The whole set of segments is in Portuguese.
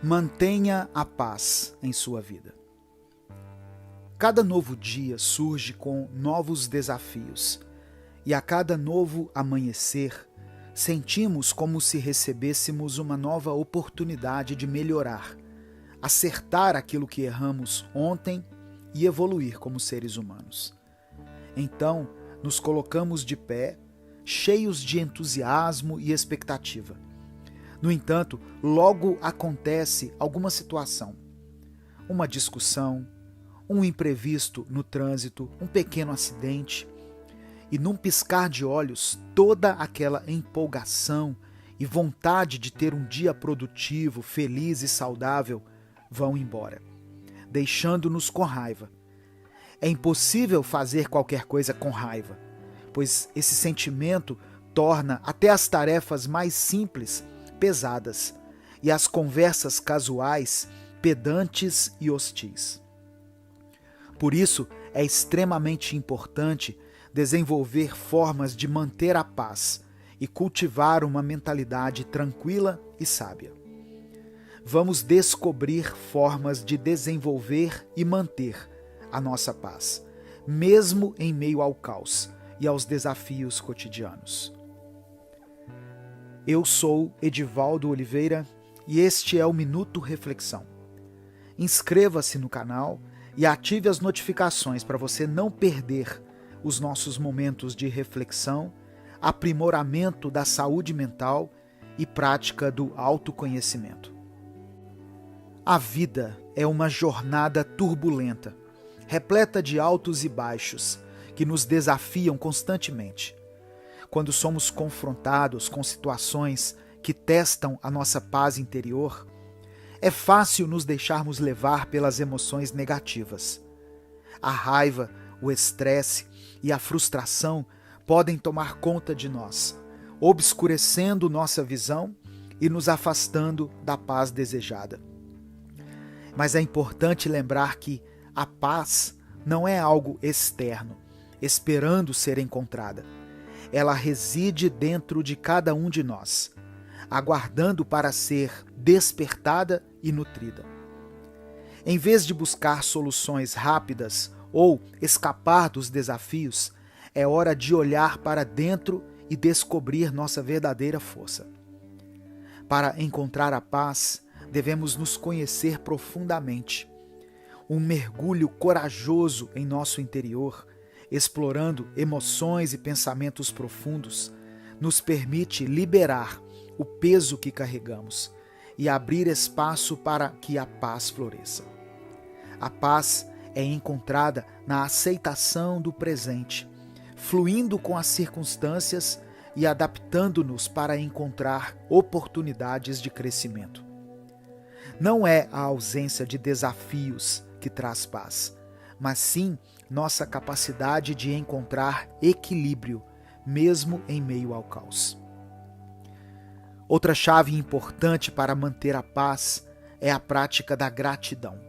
Mantenha a paz em sua vida. Cada novo dia surge com novos desafios, e a cada novo amanhecer, sentimos como se recebêssemos uma nova oportunidade de melhorar, acertar aquilo que erramos ontem e evoluir como seres humanos. Então, nos colocamos de pé, cheios de entusiasmo e expectativa. No entanto, logo acontece alguma situação, uma discussão, um imprevisto no trânsito, um pequeno acidente, e num piscar de olhos, toda aquela empolgação e vontade de ter um dia produtivo, feliz e saudável vão embora, deixando-nos com raiva. É impossível fazer qualquer coisa com raiva, pois esse sentimento torna até as tarefas mais simples pesadas e as conversas casuais pedantes e hostis. Por isso, é extremamente importante desenvolver formas de manter a paz e cultivar uma mentalidade tranquila e sábia. Vamos descobrir formas de desenvolver e manter a nossa paz, mesmo em meio ao caos e aos desafios cotidianos. Eu sou Edivaldo Oliveira e este é o Minuto Reflexão. Inscreva-se no canal e ative as notificações para você não perder os nossos momentos de reflexão, aprimoramento da saúde mental e prática do autoconhecimento. A vida é uma jornada turbulenta, repleta de altos e baixos, que nos desafiam constantemente. Quando somos confrontados com situações que testam a nossa paz interior, é fácil nos deixarmos levar pelas emoções negativas. A raiva, o estresse e a frustração podem tomar conta de nós, obscurecendo nossa visão e nos afastando da paz desejada. Mas é importante lembrar que a paz não é algo externo, esperando ser encontrada. Ela reside dentro de cada um de nós, aguardando para ser despertada e nutrida. Em vez de buscar soluções rápidas ou escapar dos desafios, é hora de olhar para dentro e descobrir nossa verdadeira força. Para encontrar a paz, devemos nos conhecer profundamente. Um mergulho corajoso em nosso interior, explorando emoções e pensamentos profundos, nos permite liberar o peso que carregamos e abrir espaço para que a paz floresça. A paz é encontrada na aceitação do presente, fluindo com as circunstâncias e adaptando-nos para encontrar oportunidades de crescimento. Não é a ausência de desafios que traz paz, mas sim nossa capacidade de encontrar equilíbrio, mesmo em meio ao caos. Outra chave importante para manter a paz é a prática da gratidão.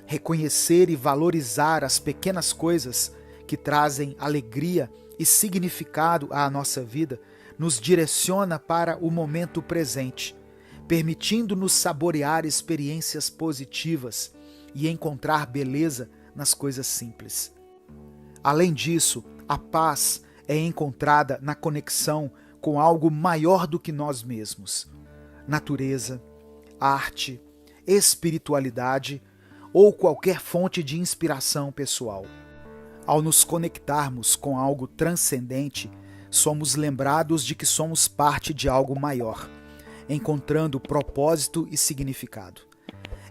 Reconhecer e valorizar as pequenas coisas que trazem alegria e significado à nossa vida nos direciona para o momento presente, permitindo-nos saborear experiências positivas e encontrar beleza nas coisas simples. Além disso, a paz é encontrada na conexão com algo maior do que nós mesmos: natureza, arte, espiritualidade ou qualquer fonte de inspiração pessoal. Ao nos conectarmos com algo transcendente, somos lembrados de que somos parte de algo maior, encontrando propósito e significado.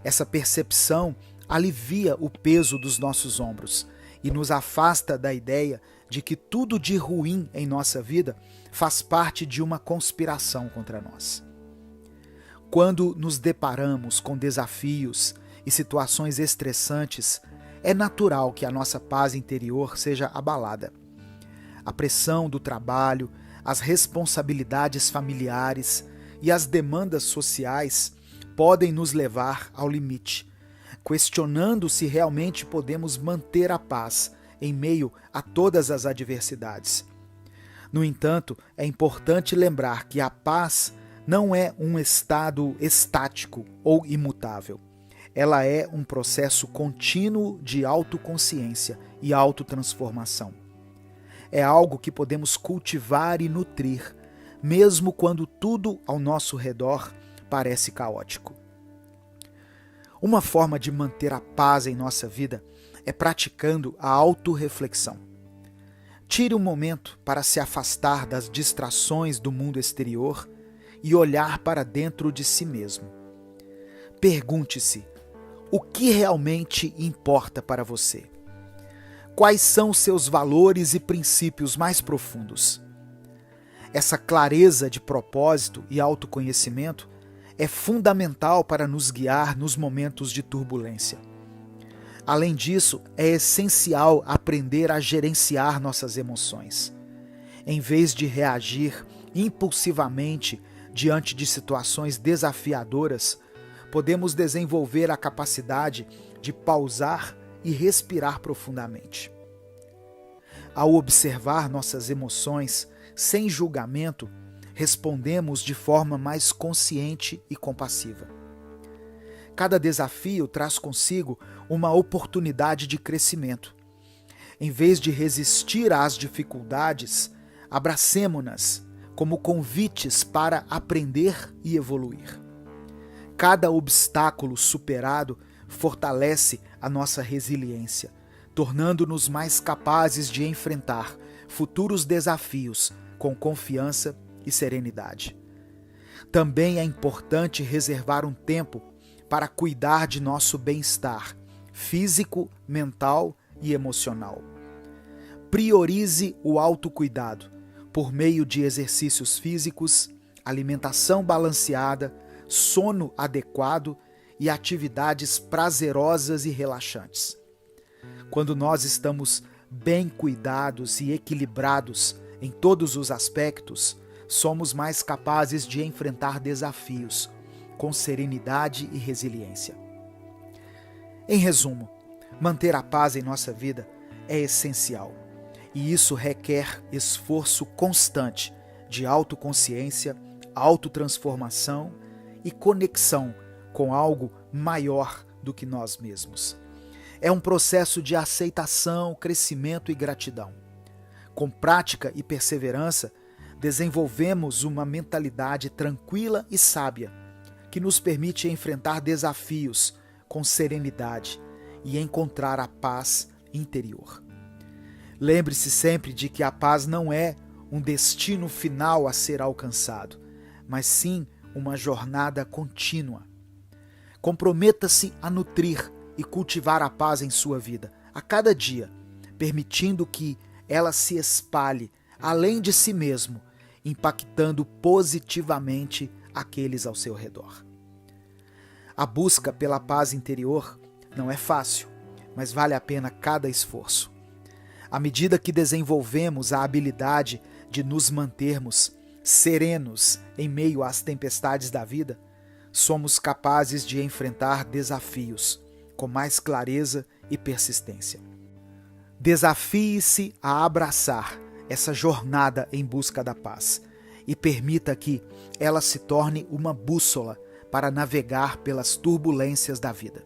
Essa percepção alivia o peso dos nossos ombros e nos afasta da ideia de que tudo de ruim em nossa vida faz parte de uma conspiração contra nós. Quando nos deparamos com desafios e situações estressantes, é natural que a nossa paz interior seja abalada. A pressão do trabalho, as responsabilidades familiares e as demandas sociais podem nos levar ao limite, questionando se realmente podemos manter a paz em meio a todas as adversidades. No entanto, é importante lembrar que a paz não é um estado estático ou imutável. Ela é um processo contínuo de autoconsciência e autotransformação. É algo que podemos cultivar e nutrir, mesmo quando tudo ao nosso redor parece caótico. Uma forma de manter a paz em nossa vida é praticando a autorreflexão. Tire um momento para se afastar das distrações do mundo exterior e olhar para dentro de si mesmo. Pergunte-se: o que realmente importa para você? Quais são seus valores e princípios mais profundos? Essa clareza de propósito e autoconhecimento é fundamental para nos guiar nos momentos de turbulência. Além disso, é essencial aprender a gerenciar nossas emoções. Em vez de reagir impulsivamente diante de situações desafiadoras, podemos desenvolver a capacidade de pausar e respirar profundamente. Ao observar nossas emoções sem julgamento, respondemos de forma mais consciente e compassiva. Cada desafio traz consigo uma oportunidade de crescimento. Em vez de resistir às dificuldades, abracemo-nas como convites para aprender e evoluir. Cada obstáculo superado fortalece a nossa resiliência, tornando-nos mais capazes de enfrentar futuros desafios com confiança e serenidade. Também é importante reservar um tempo para cuidar de nosso bem-estar físico, mental e emocional. Priorize o autocuidado por meio de exercícios físicos, alimentação balanceada, sono adequado e atividades prazerosas e relaxantes. Quando nós estamos bem cuidados e equilibrados em todos os aspectos, somos mais capazes de enfrentar desafios com serenidade e resiliência. Em resumo, manter a paz em nossa vida é essencial, e isso requer esforço constante de autoconsciência, autotransformação e conexão com algo maior do que nós mesmos. É um processo de aceitação, crescimento e gratidão. Com prática e perseverança, desenvolvemos uma mentalidade tranquila e sábia, que nos permite enfrentar desafios com serenidade e encontrar a paz interior. Lembre-se sempre de que a paz não é um destino final a ser alcançado, mas sim uma jornada contínua. Comprometa-se a nutrir e cultivar a paz em sua vida a cada dia, permitindo que ela se espalhe além de si mesmo, impactando positivamente aqueles ao seu redor. A busca pela paz interior não é fácil, mas vale a pena cada esforço. À medida que desenvolvemos a habilidade de nos mantermos serenos em meio às tempestades da vida, somos capazes de enfrentar desafios com mais clareza e persistência. Desafie-se a abraçar essa jornada em busca da paz e permita que ela se torne uma bússola para navegar pelas turbulências da vida.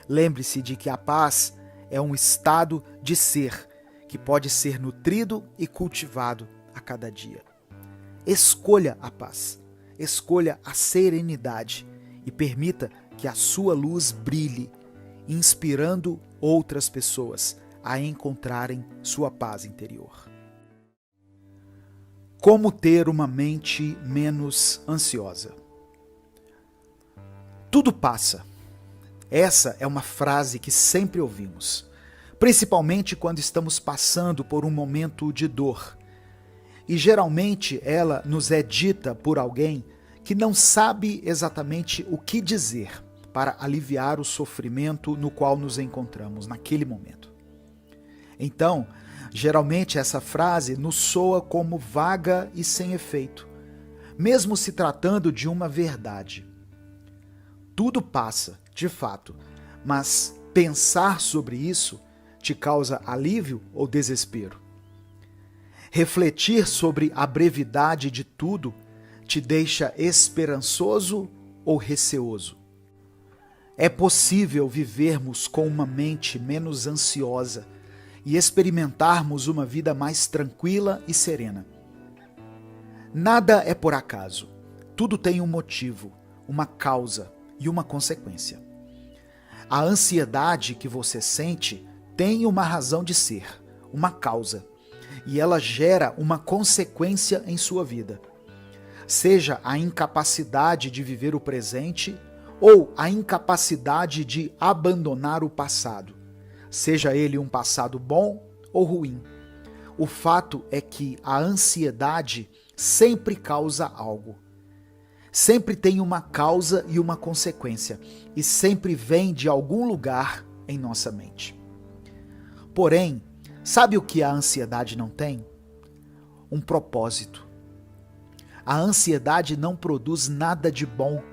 Lembre-se de que a paz é um estado de ser que pode ser nutrido e cultivado a cada dia. Escolha a paz, escolha a serenidade e permita que a sua luz brilhe, inspirando outras pessoas a encontrarem sua paz interior. Como ter uma mente menos ansiosa? Tudo passa. Essa é uma frase que sempre ouvimos, principalmente quando estamos passando por um momento de dor. E geralmente ela nos é dita por alguém que não sabe exatamente o que dizer para aliviar o sofrimento no qual nos encontramos naquele momento. Então, geralmente essa frase nos soa como vaga e sem efeito, mesmo se tratando de uma verdade. Tudo passa, de fato, mas pensar sobre isso te causa alívio ou desespero? Refletir sobre a brevidade de tudo te deixa esperançoso ou receoso? É possível vivermos com uma mente menos ansiosa e experimentarmos uma vida mais tranquila e serena. Nada é por acaso. Tudo tem um motivo, uma causa e uma consequência. A ansiedade que você sente tem uma razão de ser, uma causa, e ela gera uma consequência em sua vida. Seja a incapacidade de viver o presente ou a incapacidade de abandonar o passado, seja ele um passado bom ou ruim. O fato é que a ansiedade sempre causa algo. Sempre tem uma causa e uma consequência, e sempre vem de algum lugar em nossa mente. Porém, sabe o que a ansiedade não tem? Um propósito. A ansiedade não produz nada de bom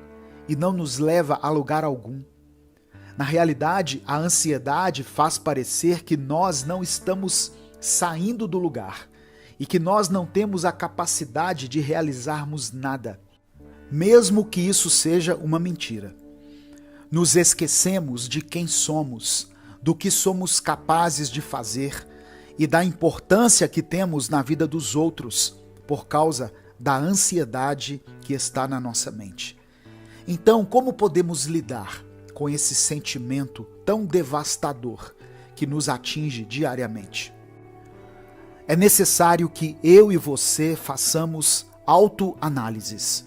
e não nos leva a lugar algum. Na realidade, a ansiedade faz parecer que nós não estamos saindo do lugar e que nós não temos a capacidade de realizarmos nada, mesmo que isso seja uma mentira. Nos esquecemos de quem somos, do que somos capazes de fazer e da importância que temos na vida dos outros por causa da ansiedade que está na nossa mente. Então, como podemos lidar com esse sentimento tão devastador que nos atinge diariamente? É necessário que eu e você façamos autoanálises,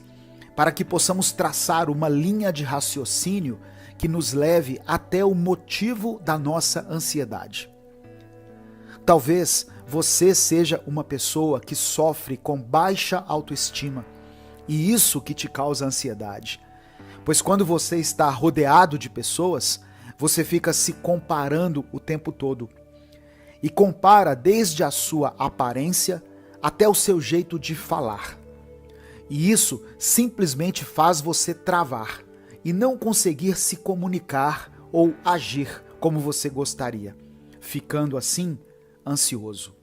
para que possamos traçar uma linha de raciocínio que nos leve até o motivo da nossa ansiedade. Talvez você seja uma pessoa que sofre com baixa autoestima, e isso que te causa ansiedade. Pois quando você está rodeado de pessoas, você fica se comparando o tempo todo. E compara desde a sua aparência até o seu jeito de falar. E isso simplesmente faz você travar e não conseguir se comunicar ou agir como você gostaria, ficando assim ansioso.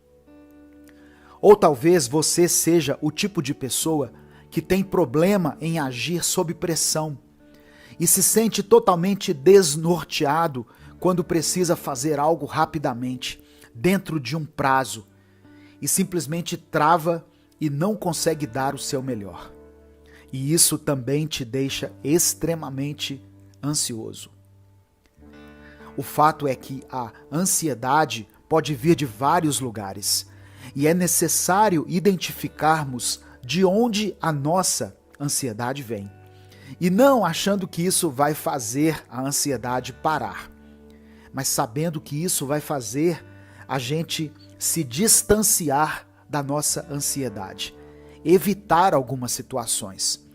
Ou talvez você seja o tipo de pessoa que tem problema em agir sob pressão e se sente totalmente desnorteado quando precisa fazer algo rapidamente, dentro de um prazo, e simplesmente trava e não consegue dar o seu melhor. E isso também te deixa extremamente ansioso. O fato é que a ansiedade pode vir de vários lugares, e é necessário identificarmos de onde a nossa ansiedade vem. E não achando que isso vai fazer a ansiedade parar, mas sabendo que isso vai fazer a gente se distanciar da nossa ansiedade, evitar algumas situações,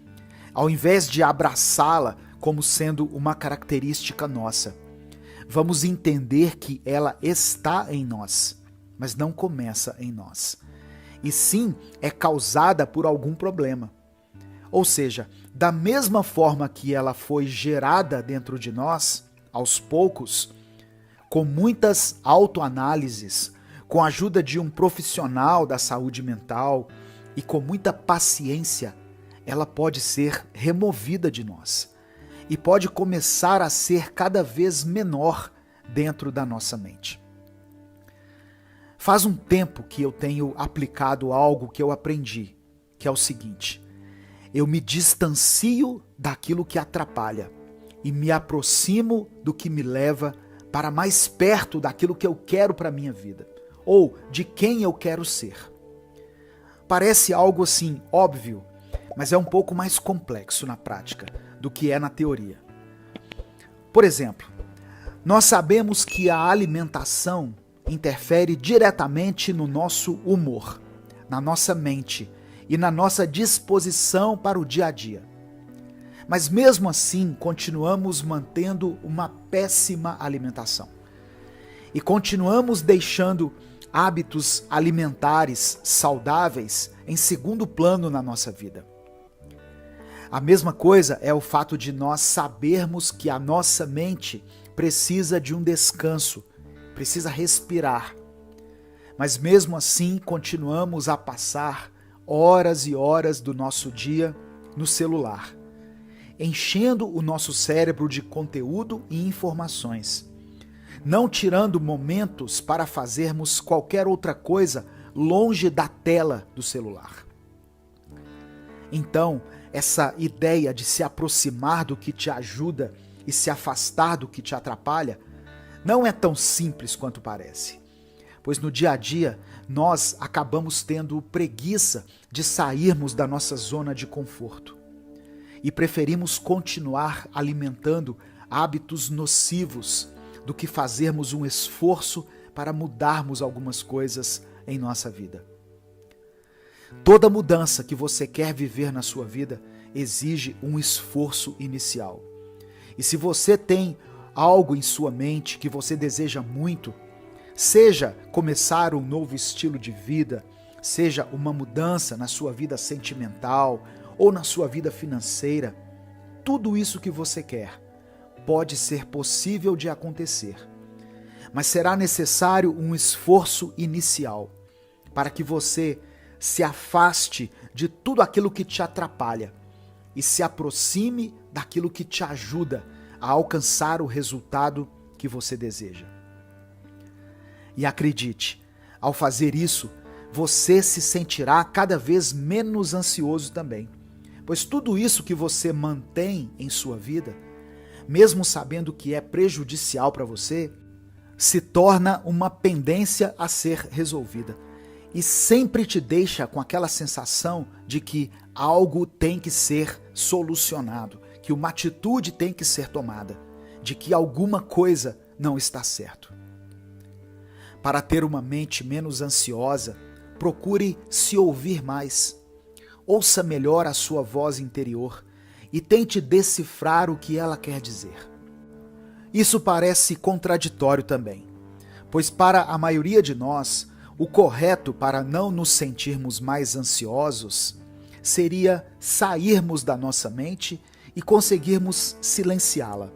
ao invés de abraçá-la como sendo uma característica nossa. Vamos entender que ela está em nós, mas não começa em nós. E sim, é causada por algum problema. Ou seja, da mesma forma que ela foi gerada dentro de nós, aos poucos, com muitas autoanálises, com a ajuda de um profissional da saúde mental e com muita paciência, ela pode ser removida de nós e pode começar a ser cada vez menor dentro da nossa mente. Faz um tempo que eu tenho aplicado algo que eu aprendi, que é o seguinte: eu me distancio daquilo que atrapalha e me aproximo do que me leva para mais perto daquilo que eu quero para a minha vida, ou de quem eu quero ser. Parece algo assim óbvio, mas é um pouco mais complexo na prática do que é na teoria. Por exemplo, nós sabemos que a alimentação interfere diretamente no nosso humor, na nossa mente e na nossa disposição para o dia a dia. Mas mesmo assim, continuamos mantendo uma péssima alimentação. E continuamos deixando hábitos alimentares saudáveis em segundo plano na nossa vida. A mesma coisa é o fato de nós sabermos que a nossa mente precisa de um descanso, precisa respirar. Mas mesmo assim continuamos a passar horas e horas do nosso dia no celular, enchendo o nosso cérebro de conteúdo e informações, não tirando momentos para fazermos qualquer outra coisa longe da tela do celular. Então, essa ideia de se aproximar do que te ajuda e se afastar do que te atrapalha não é tão simples quanto parece, pois no dia a dia nós acabamos tendo preguiça de sairmos da nossa zona de conforto e preferimos continuar alimentando hábitos nocivos do que fazermos um esforço para mudarmos algumas coisas em nossa vida. Toda mudança que você quer viver na sua vida exige um esforço inicial. E se você tem algo em sua mente que você deseja muito, seja começar um novo estilo de vida, seja uma mudança na sua vida sentimental ou na sua vida financeira, tudo isso que você quer pode ser possível de acontecer. Mas será necessário um esforço inicial para que você se afaste de tudo aquilo que te atrapalha e se aproxime daquilo que te ajuda a alcançar o resultado que você deseja. E acredite, ao fazer isso, você se sentirá cada vez menos ansioso também, pois tudo isso que você mantém em sua vida, mesmo sabendo que é prejudicial para você, se torna uma pendência a ser resolvida e sempre te deixa com aquela sensação de que algo tem que ser solucionado, que uma atitude tem que ser tomada, de que alguma coisa não está certo. Para ter uma mente menos ansiosa, procure se ouvir mais. Ouça melhor a sua voz interior e tente decifrar o que ela quer dizer. Isso parece contraditório também, pois para a maioria de nós, o correto para não nos sentirmos mais ansiosos seria sairmos da nossa mente e conseguirmos silenciá-la.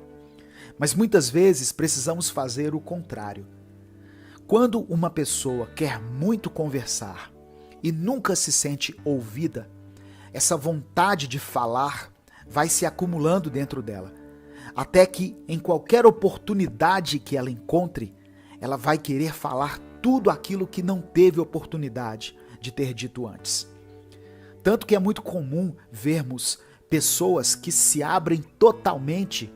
Mas muitas vezes precisamos fazer o contrário. Quando uma pessoa quer muito conversar e nunca se sente ouvida, essa vontade de falar vai se acumulando dentro dela, até que em qualquer oportunidade que ela encontre, ela vai querer falar tudo aquilo que não teve oportunidade de ter dito antes. Tanto que é muito comum vermos pessoas que se abrem totalmente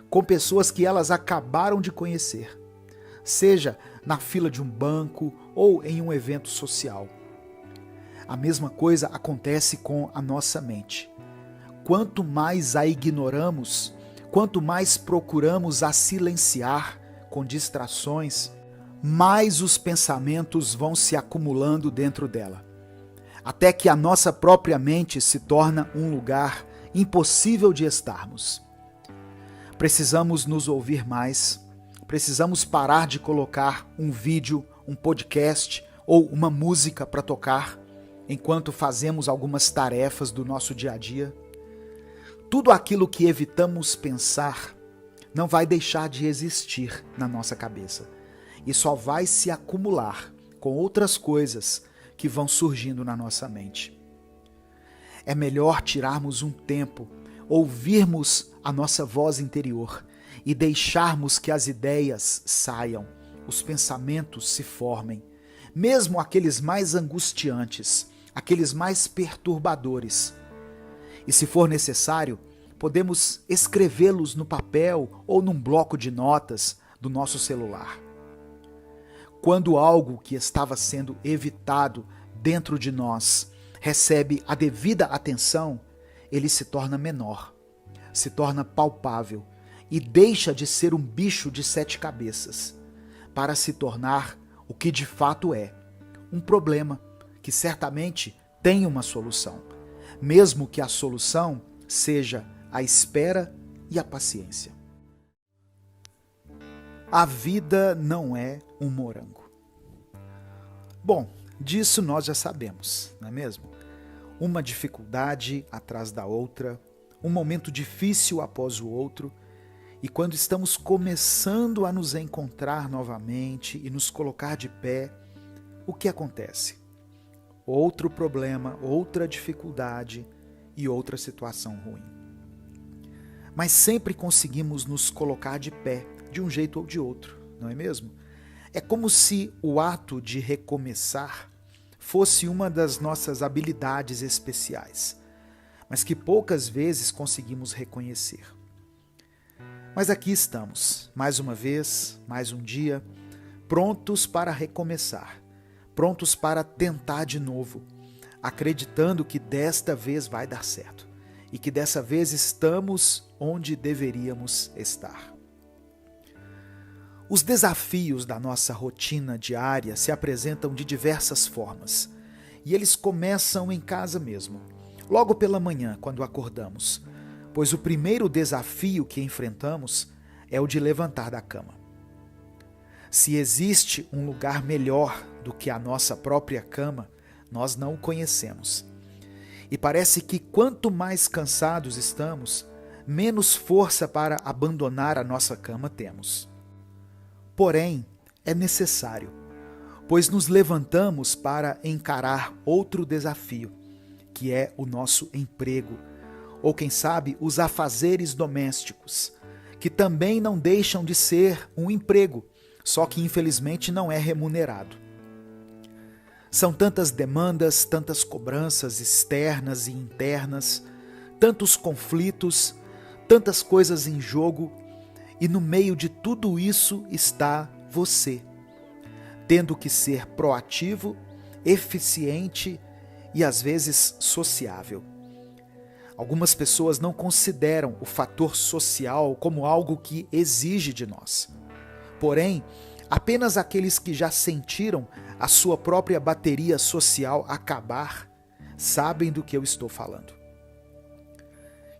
com pessoas que elas acabaram de conhecer, seja na fila de um banco ou em um evento social. A mesma coisa acontece com a nossa mente. Quanto mais a ignoramos, quanto mais procuramos a silenciar com distrações, mais os pensamentos vão se acumulando dentro dela, até que a nossa própria mente se torna um lugar impossível de estarmos. Precisamos nos ouvir mais, precisamos parar de colocar um vídeo, um podcast ou uma música para tocar enquanto fazemos algumas tarefas do nosso dia a dia. Tudo aquilo que evitamos pensar não vai deixar de existir na nossa cabeça e só vai se acumular com outras coisas que vão surgindo na nossa mente. É melhor tirarmos um tempo, ouvirmos a nossa voz interior e deixarmos que as ideias saiam, os pensamentos se formem, mesmo aqueles mais angustiantes, aqueles mais perturbadores. E se for necessário, podemos escrevê-los no papel ou num bloco de notas do nosso celular. Quando algo que estava sendo evitado dentro de nós recebe a devida atenção, ele se torna menor, se torna palpável e deixa de ser um bicho de 7 cabeças para se tornar o que de fato é, um problema que certamente tem uma solução, mesmo que a solução seja a espera e a paciência. A vida não é um morango. Bom, disso nós já sabemos, não é mesmo? Uma dificuldade atrás da outra, um momento difícil após o outro, e quando estamos começando a nos encontrar novamente e nos colocar de pé, o que acontece? outro problema, outra dificuldade e outra situação ruim. Mas sempre conseguimos nos colocar de pé, de um jeito ou de outro, não é mesmo? É como se o ato de recomeçar fosse uma das nossas habilidades especiais, mas que poucas vezes conseguimos reconhecer. Mas aqui estamos, mais uma vez, mais um dia, prontos para recomeçar, prontos para tentar de novo, acreditando que desta vez vai dar certo e que dessa vez estamos onde deveríamos estar. Os desafios da nossa rotina diária se apresentam de diversas formas e eles começam em casa mesmo, logo pela manhã, quando acordamos, pois o primeiro desafio que enfrentamos é o de levantar da cama. Se existe um lugar melhor do que a nossa própria cama, nós não o conhecemos. E parece que quanto mais cansados estamos, menos força para abandonar a nossa cama temos. Porém, é necessário, pois nos levantamos para encarar outro desafio, que é o nosso emprego, ou quem sabe os afazeres domésticos, que também não deixam de ser um emprego, só que infelizmente não é remunerado. São tantas demandas, tantas cobranças externas e internas, tantos conflitos, tantas coisas em jogo, e no meio de tudo isso está você, tendo que ser proativo, eficiente e às vezes sociável. Algumas pessoas não consideram o fator social como algo que exige de nós. Porém, apenas aqueles que já sentiram a sua própria bateria social acabar sabem do que eu estou falando.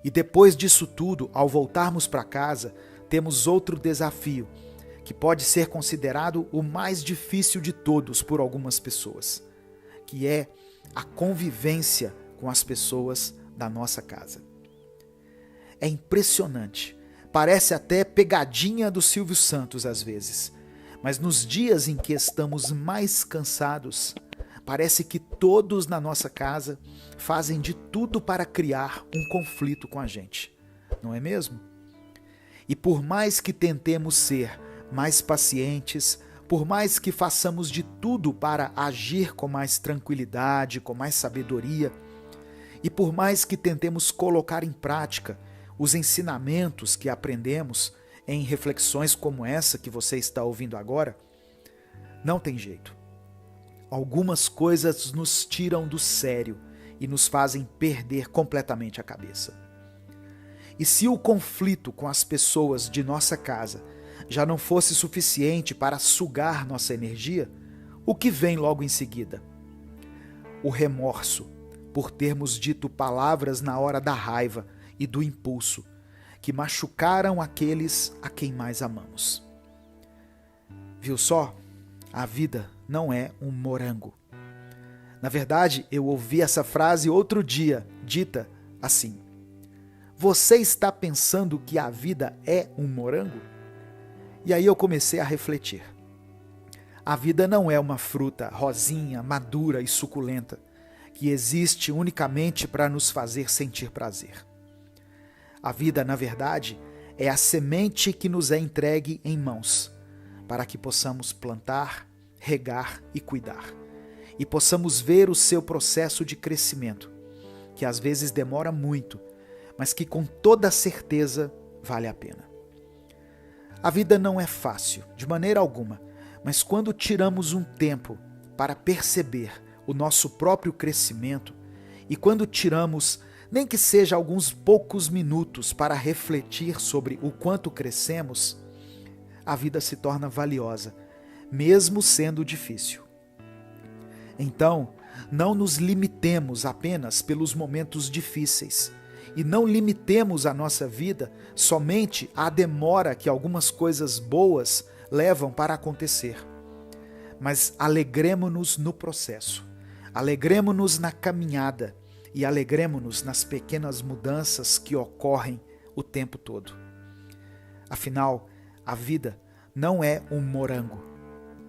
E depois disso tudo, ao voltarmos para casa, temos outro desafio, que pode ser considerado o mais difícil de todos por algumas pessoas, que é a convivência com as pessoas da nossa casa. É impressionante, parece até pegadinha do Silvio Santos às vezes, mas nos dias em que estamos mais cansados, parece que todos na nossa casa fazem de tudo para criar um conflito com a gente, não é mesmo? E por mais que tentemos ser mais pacientes, por mais que façamos de tudo para agir com mais tranquilidade, com mais sabedoria, e por mais que tentemos colocar em prática os ensinamentos que aprendemos em reflexões como essa que você está ouvindo agora, não tem jeito. Algumas coisas nos tiram do sério e nos fazem perder completamente a cabeça. E se o conflito com as pessoas de nossa casa já não fosse suficiente para sugar nossa energia, o que vem logo em seguida? O remorso por termos dito palavras na hora da raiva e do impulso, que machucaram aqueles a quem mais amamos. Viu só? A vida não é um morango. Na verdade, eu ouvi essa frase outro dia, dita assim: você está pensando que a vida é um morango? E aí eu comecei a refletir. A vida não é uma fruta rosinha, madura e suculenta, que existe unicamente para nos fazer sentir prazer. A vida, na verdade, é a semente que nos é entregue em mãos, para que possamos plantar, regar e cuidar, e possamos ver o seu processo de crescimento, que às vezes demora muito, mas que com toda certeza vale a pena. A vida não é fácil, de maneira alguma, mas quando tiramos um tempo para perceber o nosso próprio crescimento e quando tiramos, nem que seja alguns poucos minutos para refletir sobre o quanto crescemos, a vida se torna valiosa, mesmo sendo difícil. Então, não nos limitemos apenas pelos momentos difíceis e não limitemos a nossa vida somente à demora que algumas coisas boas levam para acontecer. Mas alegremo-nos no processo, alegremo-nos na caminhada e alegremo-nos nas pequenas mudanças que ocorrem o tempo todo. Afinal, a vida não é um morango,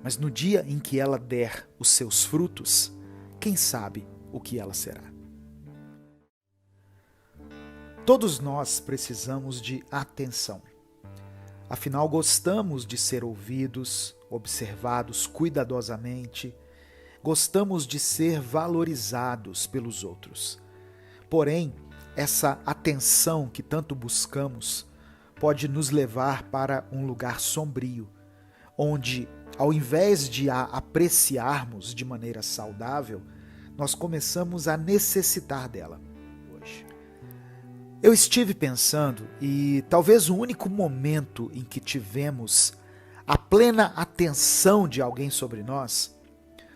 mas no dia em que ela der os seus frutos, quem sabe o que ela será. Todos nós precisamos de atenção. Afinal, gostamos de ser ouvidos, observados cuidadosamente, gostamos de ser valorizados pelos outros. Porém, essa atenção que tanto buscamos pode nos levar para um lugar sombrio, onde, ao invés de a apreciarmos de maneira saudável, nós começamos a necessitar dela hoje. Eu estive pensando, e talvez o único momento em que tivemos a plena atenção de alguém sobre nós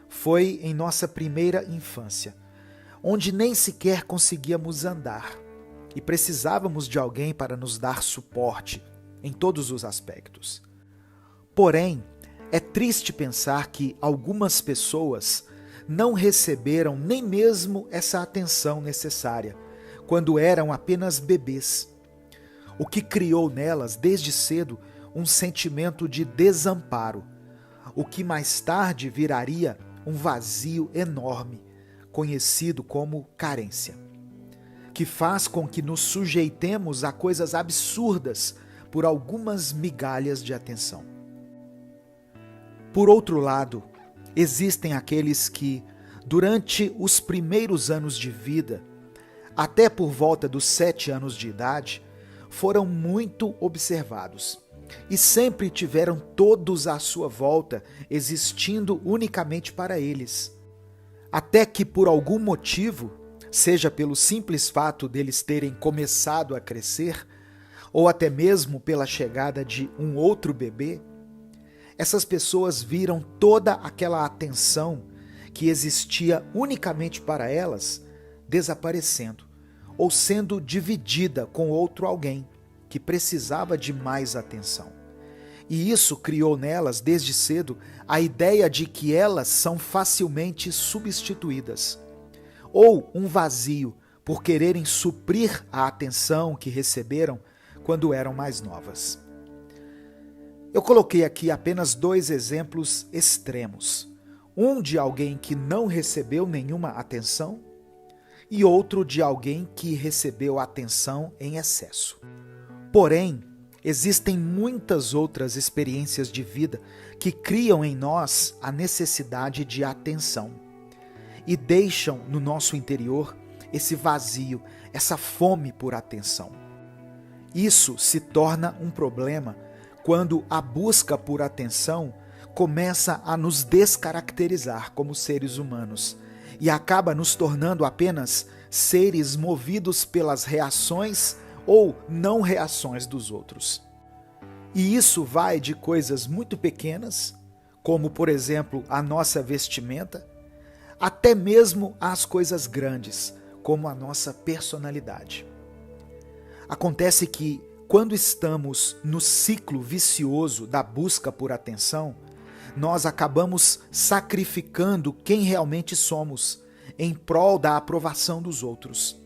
foi em nossa primeira infância, onde nem sequer conseguíamos andar e precisávamos de alguém para nos dar suporte em todos os aspectos. Porém, é triste pensar que algumas pessoas não receberam nem mesmo essa atenção necessária quando eram apenas bebês, o que criou nelas desde cedo um sentimento de desamparo, o que mais tarde viraria um vazio enorme, conhecido como carência, que faz com que nos sujeitemos a coisas absurdas por algumas migalhas de atenção. Por outro lado, existem aqueles que, durante os primeiros anos de vida, até por volta dos 7 anos de idade, foram muito observados e sempre tiveram todos à sua volta existindo unicamente para eles. Até que por algum motivo, seja pelo simples fato deles terem começado a crescer, ou até mesmo pela chegada de um outro bebê, essas pessoas viram toda aquela atenção que existia unicamente para elas desaparecendo, ou sendo dividida com outro alguém que precisava de mais atenção. E isso criou nelas, desde cedo, a ideia de que elas são facilmente substituídas, ou um vazio por quererem suprir a atenção que receberam quando eram mais novas. Eu coloquei aqui apenas 2 exemplos extremos. Um de alguém que não recebeu nenhuma atenção e outro de alguém que recebeu atenção em excesso. Porém, existem muitas outras experiências de vida que criam em nós a necessidade de atenção e deixam no nosso interior esse vazio, essa fome por atenção. Isso se torna um problema quando a busca por atenção começa a nos descaracterizar como seres humanos e acaba nos tornando apenas seres movidos pelas reações ou não reações dos outros. E isso vai de coisas muito pequenas, como por exemplo a nossa vestimenta, até mesmo às coisas grandes, como a nossa personalidade. Acontece que quando estamos no ciclo vicioso da busca por atenção, nós acabamos sacrificando quem realmente somos em prol da aprovação dos outros.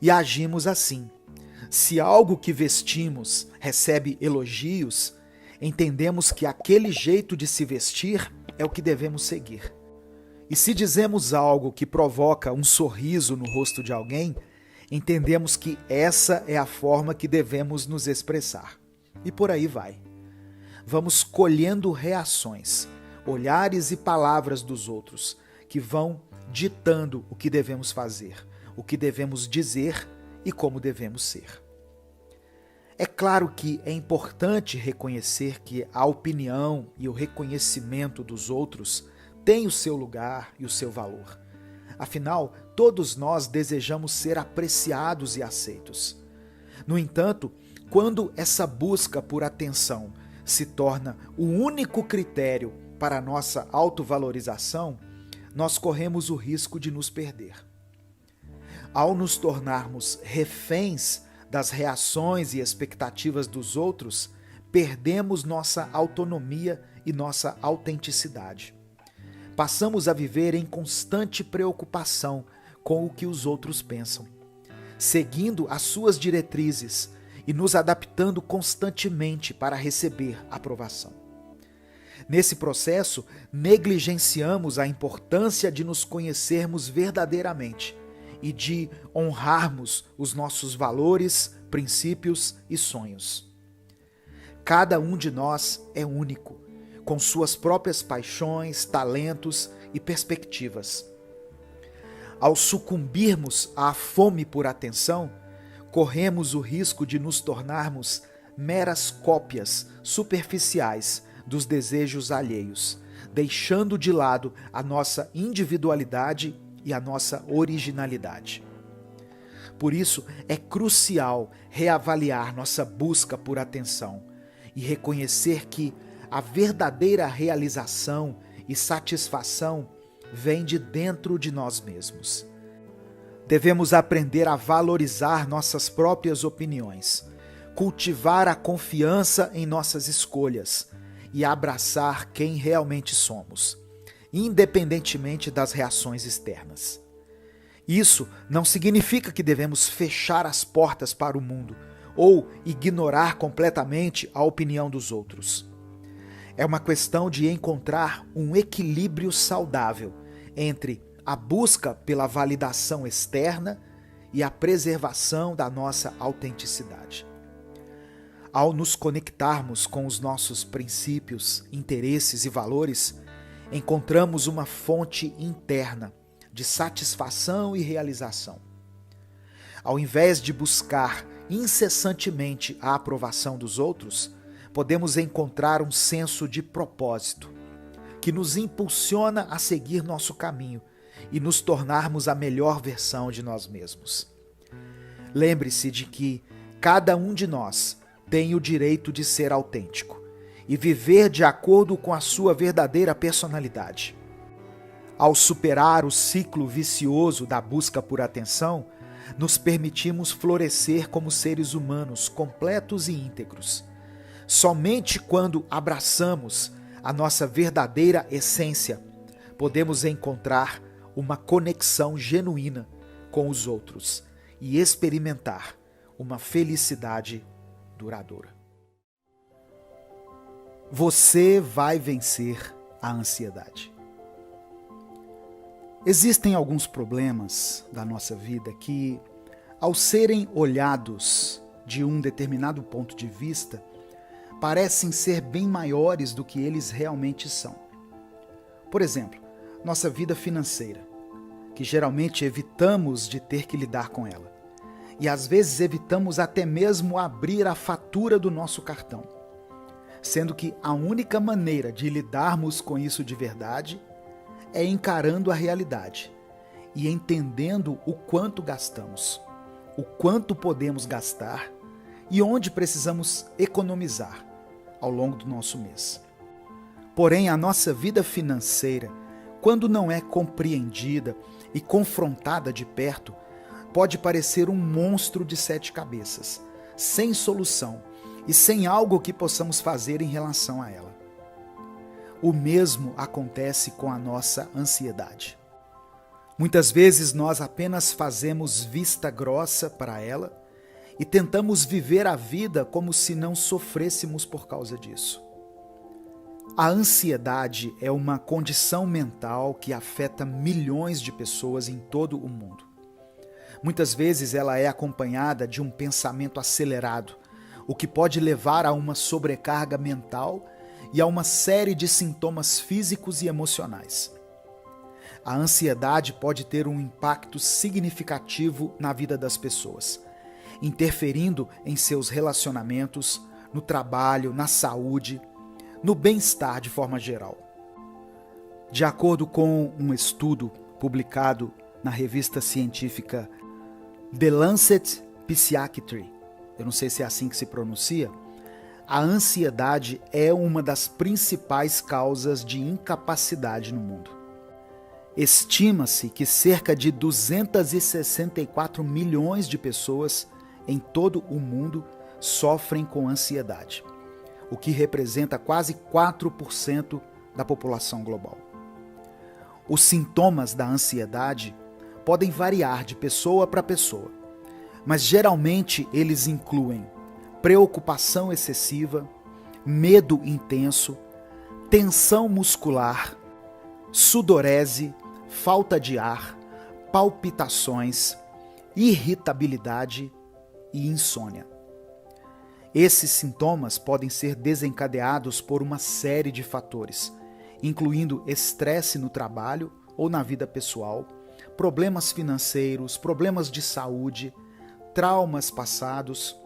E agimos assim. Se algo que vestimos recebe elogios, entendemos que aquele jeito de se vestir é o que devemos seguir. E se dizemos algo que provoca um sorriso no rosto de alguém, entendemos que essa é a forma que devemos nos expressar. E por aí vai. Vamos colhendo reações, olhares e palavras dos outros, que vão ditando o que devemos fazer, o que devemos dizer e como devemos ser. É claro que é importante reconhecer que a opinião e o reconhecimento dos outros têm o seu lugar e o seu valor. Afinal, todos nós desejamos ser apreciados e aceitos. No entanto, quando essa busca por atenção se torna o único critério para a nossa autovalorização, nós corremos o risco de nos perder. Ao nos tornarmos reféns das reações e expectativas dos outros, perdemos nossa autonomia e nossa autenticidade. Passamos a viver em constante preocupação com o que os outros pensam, seguindo as suas diretrizes e nos adaptando constantemente para receber aprovação. Nesse processo, negligenciamos a importância de nos conhecermos verdadeiramente e de honrarmos os nossos valores, princípios e sonhos. Cada um de nós é único, com suas próprias paixões, talentos e perspectivas. Ao sucumbirmos à fome por atenção, corremos o risco de nos tornarmos meras cópias superficiais dos desejos alheios, deixando de lado a nossa individualidade e a nossa originalidade. Por isso, é crucial reavaliar nossa busca por atenção e reconhecer que a verdadeira realização e satisfação vem de dentro de nós mesmos. Devemos aprender a valorizar nossas próprias opiniões, cultivar a confiança em nossas escolhas e abraçar quem realmente somos, independentemente das reações externas. Isso não significa que devemos fechar as portas para o mundo ou ignorar completamente a opinião dos outros. É uma questão de encontrar um equilíbrio saudável entre a busca pela validação externa e a preservação da nossa autenticidade. Ao nos conectarmos com os nossos princípios, interesses e valores, encontramos uma fonte interna de satisfação e realização. Ao invés de buscar incessantemente a aprovação dos outros, podemos encontrar um senso de propósito que nos impulsiona a seguir nosso caminho e nos tornarmos a melhor versão de nós mesmos. Lembre-se de que cada um de nós tem o direito de ser autêntico e viver de acordo com a sua verdadeira personalidade. Ao superar o ciclo vicioso da busca por atenção, nos permitimos florescer como seres humanos completos e íntegros. Somente quando abraçamos a nossa verdadeira essência, podemos encontrar uma conexão genuína com os outros e experimentar uma felicidade duradoura. Você vai vencer a ansiedade. Existem alguns problemas da nossa vida que, ao serem olhados de um determinado ponto de vista, parecem ser bem maiores do que eles realmente são. Por exemplo, nossa vida financeira, que geralmente evitamos de ter que lidar com ela. E às vezes evitamos até mesmo abrir a fatura do nosso cartão, sendo que a única maneira de lidarmos com isso de verdade é encarando a realidade e entendendo o quanto gastamos, o quanto podemos gastar e onde precisamos economizar ao longo do nosso mês. Porém, a nossa vida financeira, quando não é compreendida e confrontada de perto, pode parecer um monstro de 7 cabeças, sem solução e sem algo que possamos fazer em relação a ela. O mesmo acontece com a nossa ansiedade. Muitas vezes nós apenas fazemos vista grossa para ela e tentamos viver a vida como se não sofrêssemos por causa disso. A ansiedade é uma condição mental que afeta milhões de pessoas em todo o mundo. Muitas vezes ela é acompanhada de um pensamento acelerado, o que pode levar a uma sobrecarga mental e a uma série de sintomas físicos e emocionais. A ansiedade pode ter um impacto significativo na vida das pessoas, interferindo em seus relacionamentos, no trabalho, na saúde, no bem-estar de forma geral. De acordo com um estudo publicado na revista científica The Lancet Psychiatry, eu não sei se é assim que se pronuncia, a ansiedade é uma das principais causas de incapacidade no mundo. Estima-se que cerca de 264 milhões de pessoas em todo o mundo sofrem com ansiedade, o que representa quase 4% da população global. Os sintomas da ansiedade podem variar de pessoa para pessoa, mas geralmente eles incluem preocupação excessiva, medo intenso, tensão muscular, sudorese, falta de ar, palpitações, irritabilidade e insônia. Esses sintomas podem ser desencadeados por uma série de fatores, incluindo estresse no trabalho ou na vida pessoal, problemas financeiros, problemas de saúde, traumas passados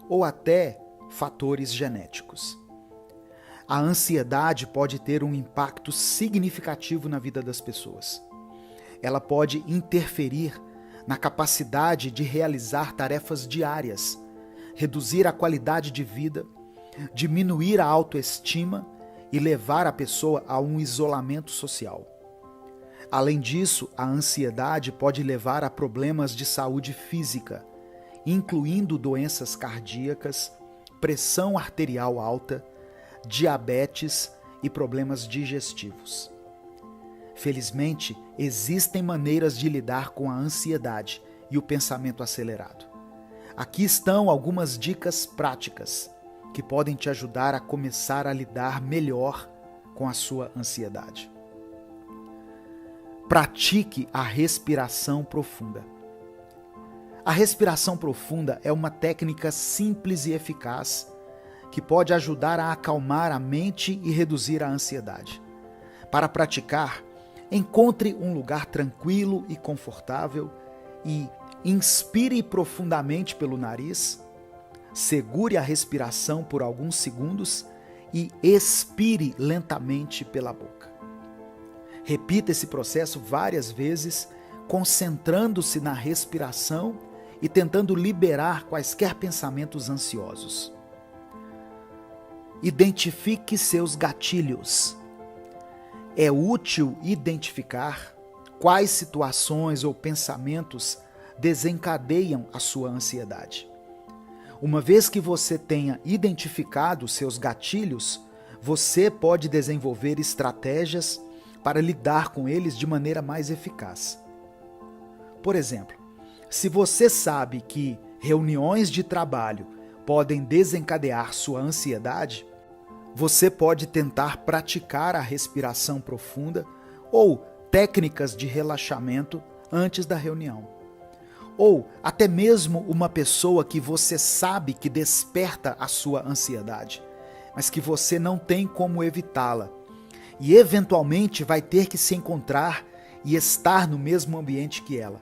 ou até fatores genéticos. A ansiedade pode ter um impacto significativo na vida das pessoas. Ela pode interferir na capacidade de realizar tarefas diárias, reduzir a qualidade de vida, diminuir a autoestima e levar a pessoa a um isolamento social. Além disso, a ansiedade pode levar a problemas de saúde física, incluindo doenças cardíacas, pressão arterial alta, diabetes e problemas digestivos. Felizmente, existem maneiras de lidar com a ansiedade e o pensamento acelerado. Aqui estão algumas dicas práticas que podem te ajudar a começar a lidar melhor com a sua ansiedade. Pratique a respiração profunda. A respiração profunda é uma técnica simples e eficaz que pode ajudar a acalmar a mente e reduzir a ansiedade. Para praticar, encontre um lugar tranquilo e confortável e inspire profundamente pelo nariz, segure a respiração por alguns segundos e expire lentamente pela boca. Repita esse processo várias vezes, concentrando-se na respiração e tentando liberar quaisquer pensamentos ansiosos. Identifique seus gatilhos. É útil identificar quais situações ou pensamentos desencadeiam a sua ansiedade. Uma vez que você tenha identificado seus gatilhos, você pode desenvolver estratégias para lidar com eles de maneira mais eficaz. Por exemplo, se você sabe que reuniões de trabalho podem desencadear sua ansiedade, você pode tentar praticar a respiração profunda ou técnicas de relaxamento antes da reunião. Ou até mesmo uma pessoa que você sabe que desperta a sua ansiedade, mas que você não tem como evitá-la e eventualmente vai ter que se encontrar e estar no mesmo ambiente que ela.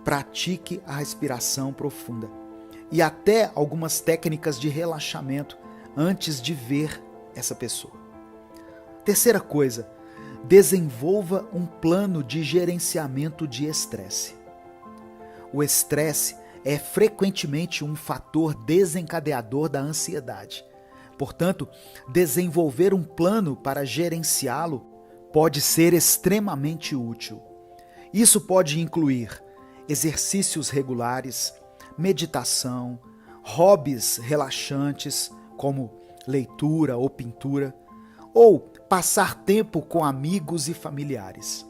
Pratique a respiração profunda e até algumas técnicas de relaxamento antes de ver essa pessoa. Terceira coisa, desenvolva um plano de gerenciamento de estresse. O estresse é frequentemente um fator desencadeador da ansiedade. Portanto, desenvolver um plano para gerenciá-lo pode ser extremamente útil. Isso pode incluir exercícios regulares, meditação, hobbies relaxantes, como leitura ou pintura, ou passar tempo com amigos e familiares.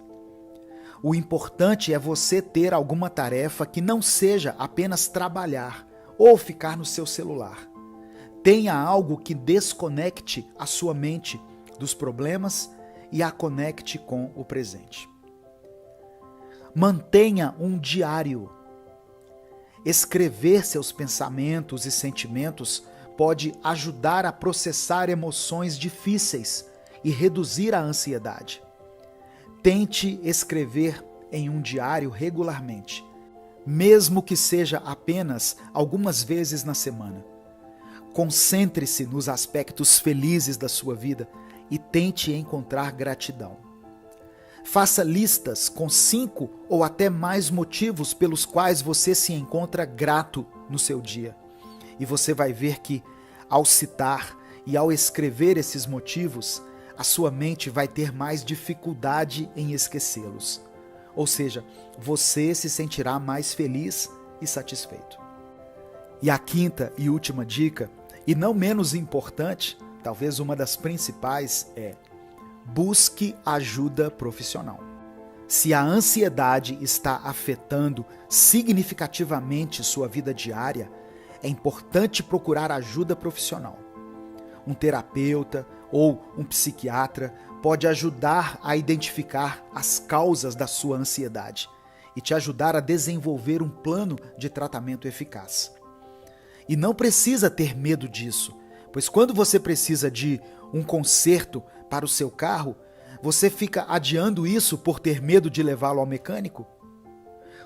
O importante é você ter alguma tarefa que não seja apenas trabalhar ou ficar no seu celular. Tenha algo que desconecte a sua mente dos problemas e a conecte com o presente. Mantenha um diário. Escrever seus pensamentos e sentimentos pode ajudar a processar emoções difíceis e reduzir a ansiedade. Tente escrever em um diário regularmente, mesmo que seja apenas algumas vezes na semana. Concentre-se nos aspectos felizes da sua vida e tente encontrar gratidão. Faça listas com 5 ou até mais motivos pelos quais você se encontra grato no seu dia. E você vai ver que, ao citar e ao escrever esses motivos, a sua mente vai ter mais dificuldade em esquecê-los. Ou seja, você se sentirá mais feliz e satisfeito. E a quinta e última dica, e não menos importante, talvez uma das principais, é: busque ajuda profissional. Se a ansiedade está afetando significativamente sua vida diária, é importante procurar ajuda profissional. um terapeuta ou um psiquiatra pode ajudar a identificar as causas da sua ansiedade e te ajudar a desenvolver um plano de tratamento eficaz. E não precisa ter medo disso, pois quando você precisa de um conserto para o seu carro, você fica adiando isso por ter medo de levá-lo ao mecânico?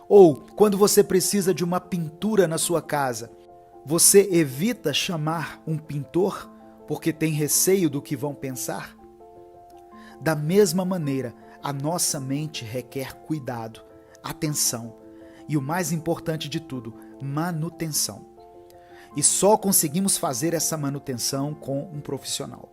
Ou quando você precisa de uma pintura na sua casa, você evita chamar um pintor porque tem receio do que vão pensar? Da mesma maneira, a nossa mente requer cuidado, atenção e, o mais importante de tudo, manutenção. E só conseguimos fazer essa manutenção com um profissional.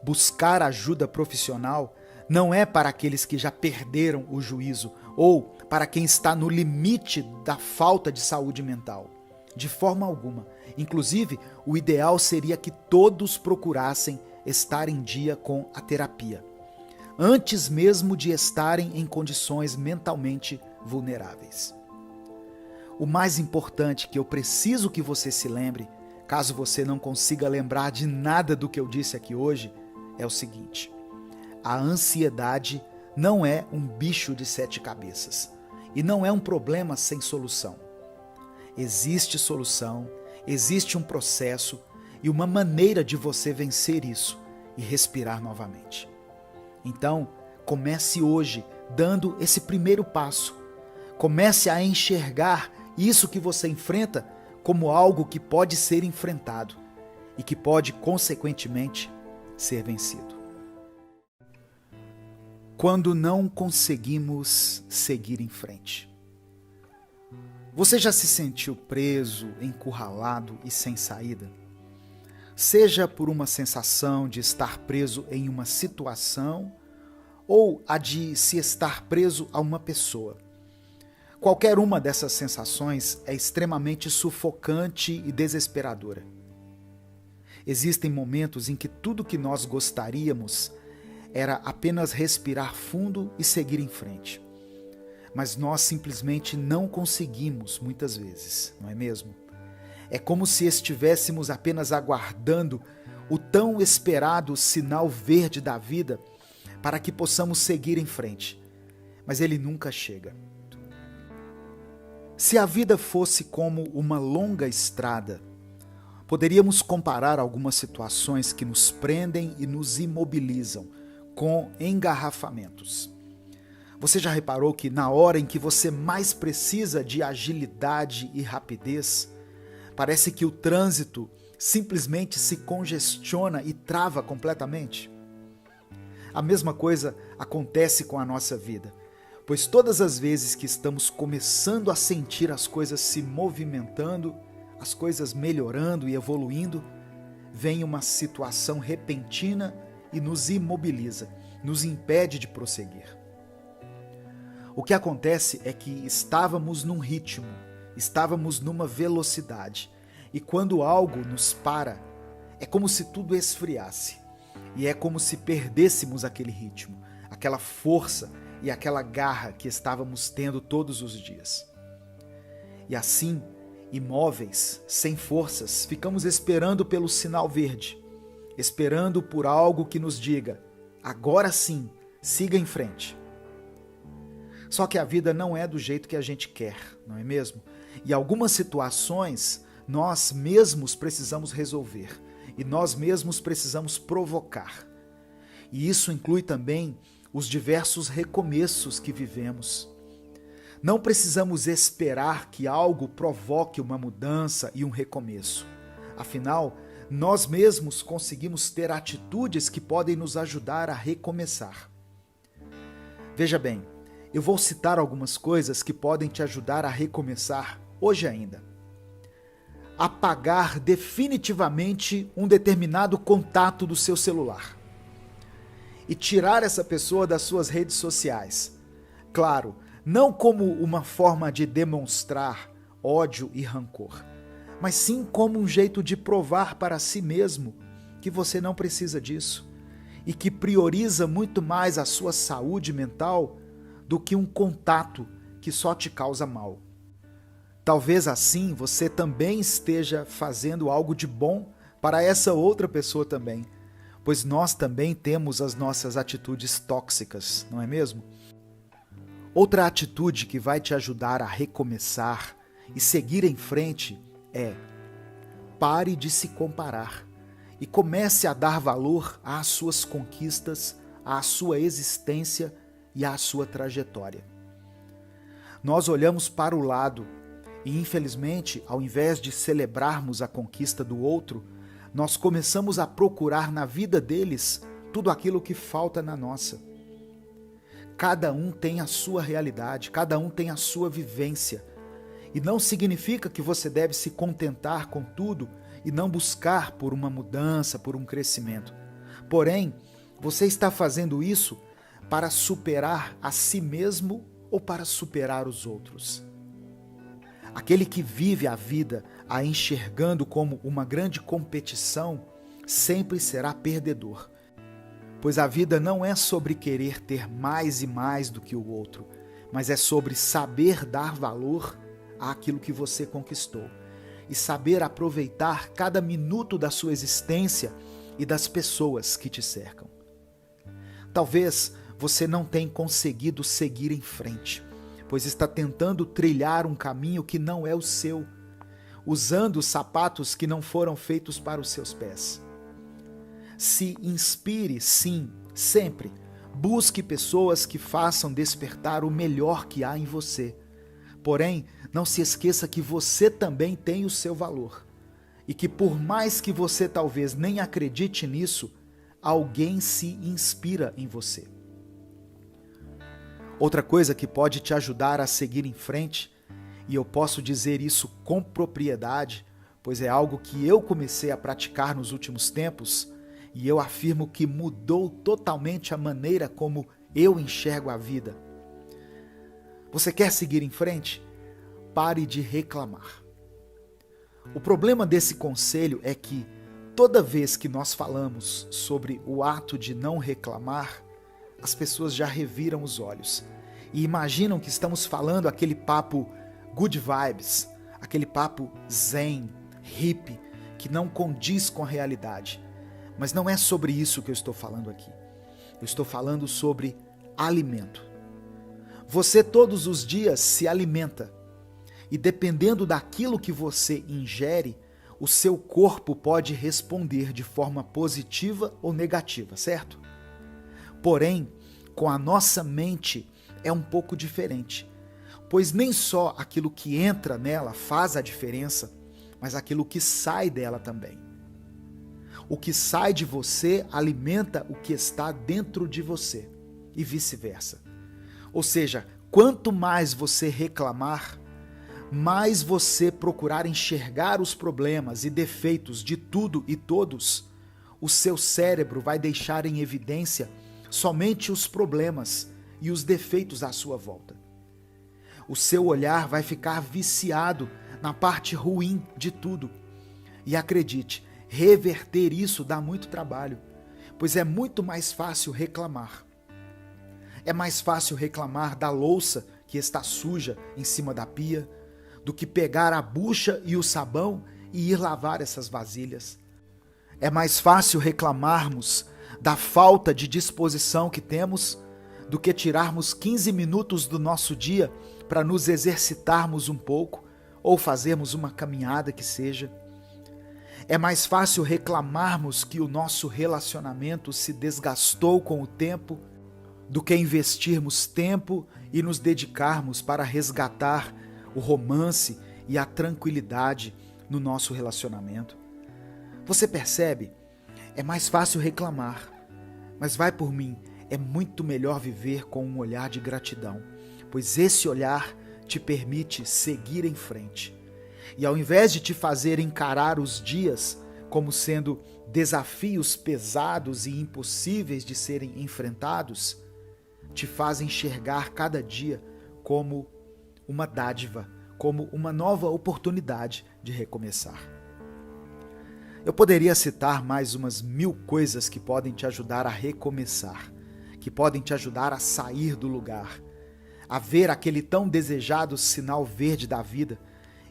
Buscar ajuda profissional não é para aqueles que já perderam o juízo ou para quem está no limite da falta de saúde mental. De forma alguma. Inclusive, o ideal seria que todos procurassem estar em dia com a terapia, antes mesmo de estarem em condições mentalmente vulneráveis. O mais importante que eu preciso que você se lembre, caso você não consiga lembrar de nada do que eu disse aqui hoje, é o seguinte: a ansiedade não é um bicho de 7 cabeças e não é um problema sem solução. Existe solução, existe um processo e uma maneira de você vencer isso e respirar novamente. Então, comece hoje dando esse primeiro passo. Comece a enxergar isso que você enfrenta como algo que pode ser enfrentado e que pode, consequentemente, ser vencido. Quando não conseguimos seguir em frente. Você já se sentiu preso, encurralado e sem saída? Seja por uma sensação de estar preso em uma situação ou a de se estar preso a uma pessoa. Qualquer uma dessas sensações é extremamente sufocante e desesperadora. Existem momentos em que tudo que nós gostaríamos era apenas respirar fundo e seguir em frente. Mas nós simplesmente não conseguimos muitas vezes, não é mesmo? É como se estivéssemos apenas aguardando o tão esperado sinal verde da vida para que possamos seguir em frente, mas ele nunca chega. Se a vida fosse como uma longa estrada, poderíamos comparar algumas situações que nos prendem e nos imobilizam com engarrafamentos. Você já reparou que na hora em que você mais precisa de agilidade e rapidez, parece que o trânsito simplesmente se congestiona e trava completamente? A mesma coisa acontece com a nossa vida, pois todas as vezes que estamos começando a sentir as coisas se movimentando, as coisas melhorando e evoluindo, vem uma situação repentina e nos imobiliza, nos impede de prosseguir. O que acontece é que estávamos num ritmo, estávamos numa velocidade, e quando algo nos para, é como se tudo esfriasse, e é como se perdêssemos aquele ritmo, aquela força e aquela garra que estávamos tendo todos os dias. E assim, imóveis, sem forças, ficamos esperando pelo sinal verde, esperando por algo que nos diga: agora sim, siga em frente. Só que a vida não é do jeito que a gente quer, não é mesmo? E algumas situações nós mesmos precisamos resolver e nós mesmos precisamos provocar. E isso inclui também os diversos recomeços que vivemos. Não precisamos esperar que algo provoque uma mudança e um recomeço. Afinal, nós mesmos conseguimos ter atitudes que podem nos ajudar a recomeçar. Veja bem, eu vou citar algumas coisas que podem te ajudar a recomeçar hoje ainda. Apagar definitivamente um determinado contato do seu celular e tirar essa pessoa das suas redes sociais. Claro, não como uma forma de demonstrar ódio e rancor, mas sim como um jeito de provar para si mesmo que você não precisa disso e que prioriza muito mais a sua saúde mental do que um contato que só te causa mal. Talvez assim você também esteja fazendo algo de bom para essa outra pessoa também, pois nós também temos as nossas atitudes tóxicas, não é mesmo? Outra atitude que vai te ajudar a recomeçar e seguir em frente é: pare de se comparar e comece a dar valor às suas conquistas, à sua existência e à sua trajetória. Nós olhamos para o lado e, infelizmente, ao invés de celebrarmos a conquista do outro, nós começamos a procurar na vida deles tudo aquilo que falta na nossa. Cada um tem a sua realidade, cada um tem a sua vivência. E não significa que você deve se contentar com tudo e não buscar por uma mudança, por um crescimento. Porém, você está fazendo isso para superar a si mesmo ou para superar os outros? Aquele que vive a vida a enxergando como uma grande competição sempre será perdedor. Pois a vida não é sobre querer ter mais e mais do que o outro, mas é sobre saber dar valor àquilo que você conquistou e saber aproveitar cada minuto da sua existência e das pessoas que te cercam. Talvez você não tenha conseguido seguir em frente, pois está tentando trilhar um caminho que não é o seu, usando sapatos que não foram feitos para os seus pés. Se inspire, sim, sempre. Busque pessoas que façam despertar o melhor que há em você. Porém, não se esqueça que você também tem o seu valor. E que por mais que você talvez nem acredite nisso, alguém se inspira em você. Outra coisa que pode te ajudar a seguir em frente, e eu posso dizer isso com propriedade, pois é algo que eu comecei a praticar nos últimos tempos, e eu afirmo que mudou totalmente a maneira como eu enxergo a vida. Você quer seguir em frente? Pare de reclamar. O problema desse conselho é que toda vez que nós falamos sobre o ato de não reclamar, as pessoas já reviram os olhos e imaginam que estamos falando aquele papo good vibes, aquele papo zen, hippie, que não condiz com a realidade. Mas não é sobre isso que eu estou falando aqui. Eu estou falando sobre alimento. Você todos os dias se alimenta. E dependendo daquilo que você ingere, o seu corpo pode responder de forma positiva ou negativa, certo? Porém, com a nossa mente é um pouco diferente. Pois nem só aquilo que entra nela faz a diferença, mas aquilo que sai dela também. O que sai de você alimenta o que está dentro de você e vice-versa. Ou seja, quanto mais você reclamar, mais você procurar enxergar os problemas e defeitos de tudo e todos, o seu cérebro vai deixar em evidência somente os problemas e os defeitos à sua volta. O seu olhar vai ficar viciado na parte ruim de tudo. E acredite, reverter isso dá muito trabalho, pois é muito mais fácil reclamar. É mais fácil reclamar da louça que está suja em cima da pia, do que pegar a bucha e o sabão e ir lavar essas vasilhas. É mais fácil reclamarmos da falta de disposição que temos do que tirarmos 15 minutos do nosso dia para nos exercitarmos um pouco ou fazermos uma caminhada que seja. É mais fácil reclamarmos que o nosso relacionamento se desgastou com o tempo do que investirmos tempo e nos dedicarmos para resgatar o romance e a tranquilidade no nosso relacionamento. Você percebe? É mais fácil reclamar, mas vai por mim, é muito melhor viver com um olhar de gratidão, pois esse olhar te permite seguir em frente. E ao invés de te fazer encarar os dias como sendo desafios pesados e impossíveis de serem enfrentados, te faz enxergar cada dia como uma dádiva, como uma nova oportunidade de recomeçar. Eu poderia citar mais umas 1000 coisas que podem te ajudar a recomeçar, que podem te ajudar a sair do lugar, a ver aquele tão desejado sinal verde da vida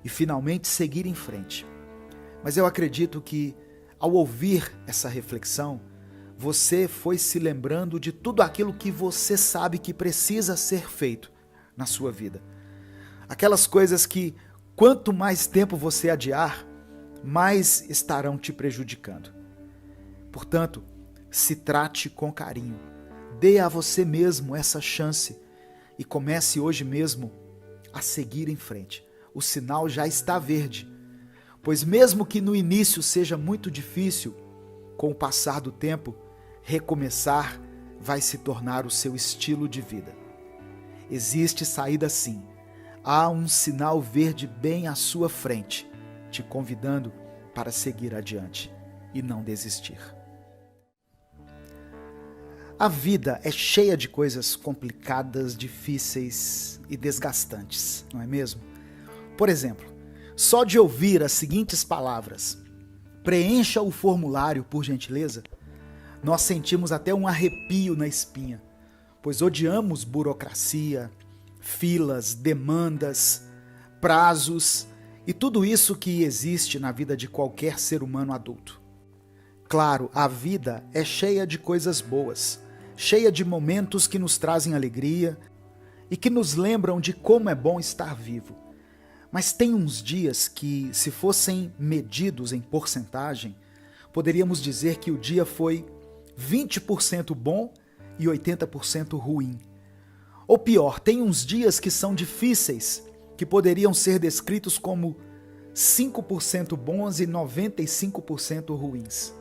e finalmente seguir em frente. Mas eu acredito que ao ouvir essa reflexão, você foi se lembrando de tudo aquilo que você sabe que precisa ser feito na sua vida. Aquelas coisas que, quanto mais tempo você adiar, mais estarão te prejudicando. Portanto, se trate com carinho. Dê a você mesmo essa chance e comece hoje mesmo a seguir em frente. O sinal já está verde, pois mesmo que no início seja muito difícil, com o passar do tempo, recomeçar vai se tornar o seu estilo de vida. Existe saída sim. Há um sinal verde bem à sua frente, te convidando para seguir adiante e não desistir. A vida é cheia de coisas complicadas, difíceis e desgastantes, não é mesmo? Por exemplo, só de ouvir as seguintes palavras: preencha o formulário, por gentileza, nós sentimos até um arrepio na espinha, pois odiamos burocracia, filas, demandas, prazos e tudo isso que existe na vida de qualquer ser humano adulto. Claro, a vida é cheia de coisas boas, cheia de momentos que nos trazem alegria e que nos lembram de como é bom estar vivo. Mas tem uns dias que, se fossem medidos em porcentagem, poderíamos dizer que o dia foi 20% bom e 80% ruim. Ou pior, tem uns dias que são difíceis, que poderiam ser descritos como 5% bons e 95% ruins.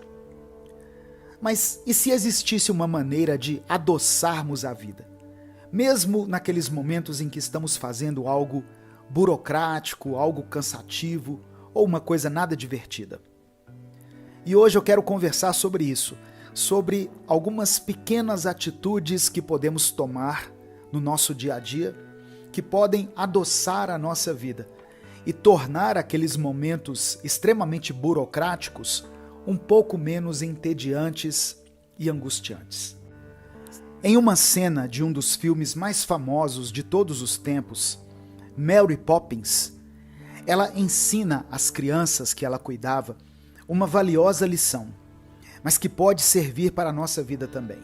Mas e se existisse uma maneira de adoçarmos a vida? Mesmo naqueles momentos em que estamos fazendo algo burocrático, algo cansativo ou uma coisa nada divertida. E hoje eu quero conversar sobre isso, sobre algumas pequenas atitudes que podemos tomar no nosso dia a dia, que podem adoçar a nossa vida e tornar aqueles momentos extremamente burocráticos um pouco menos entediantes e angustiantes. Em uma cena de um dos filmes mais famosos de todos os tempos, Mary Poppins, ela ensina às crianças que ela cuidava uma valiosa lição, mas que pode servir para a nossa vida também.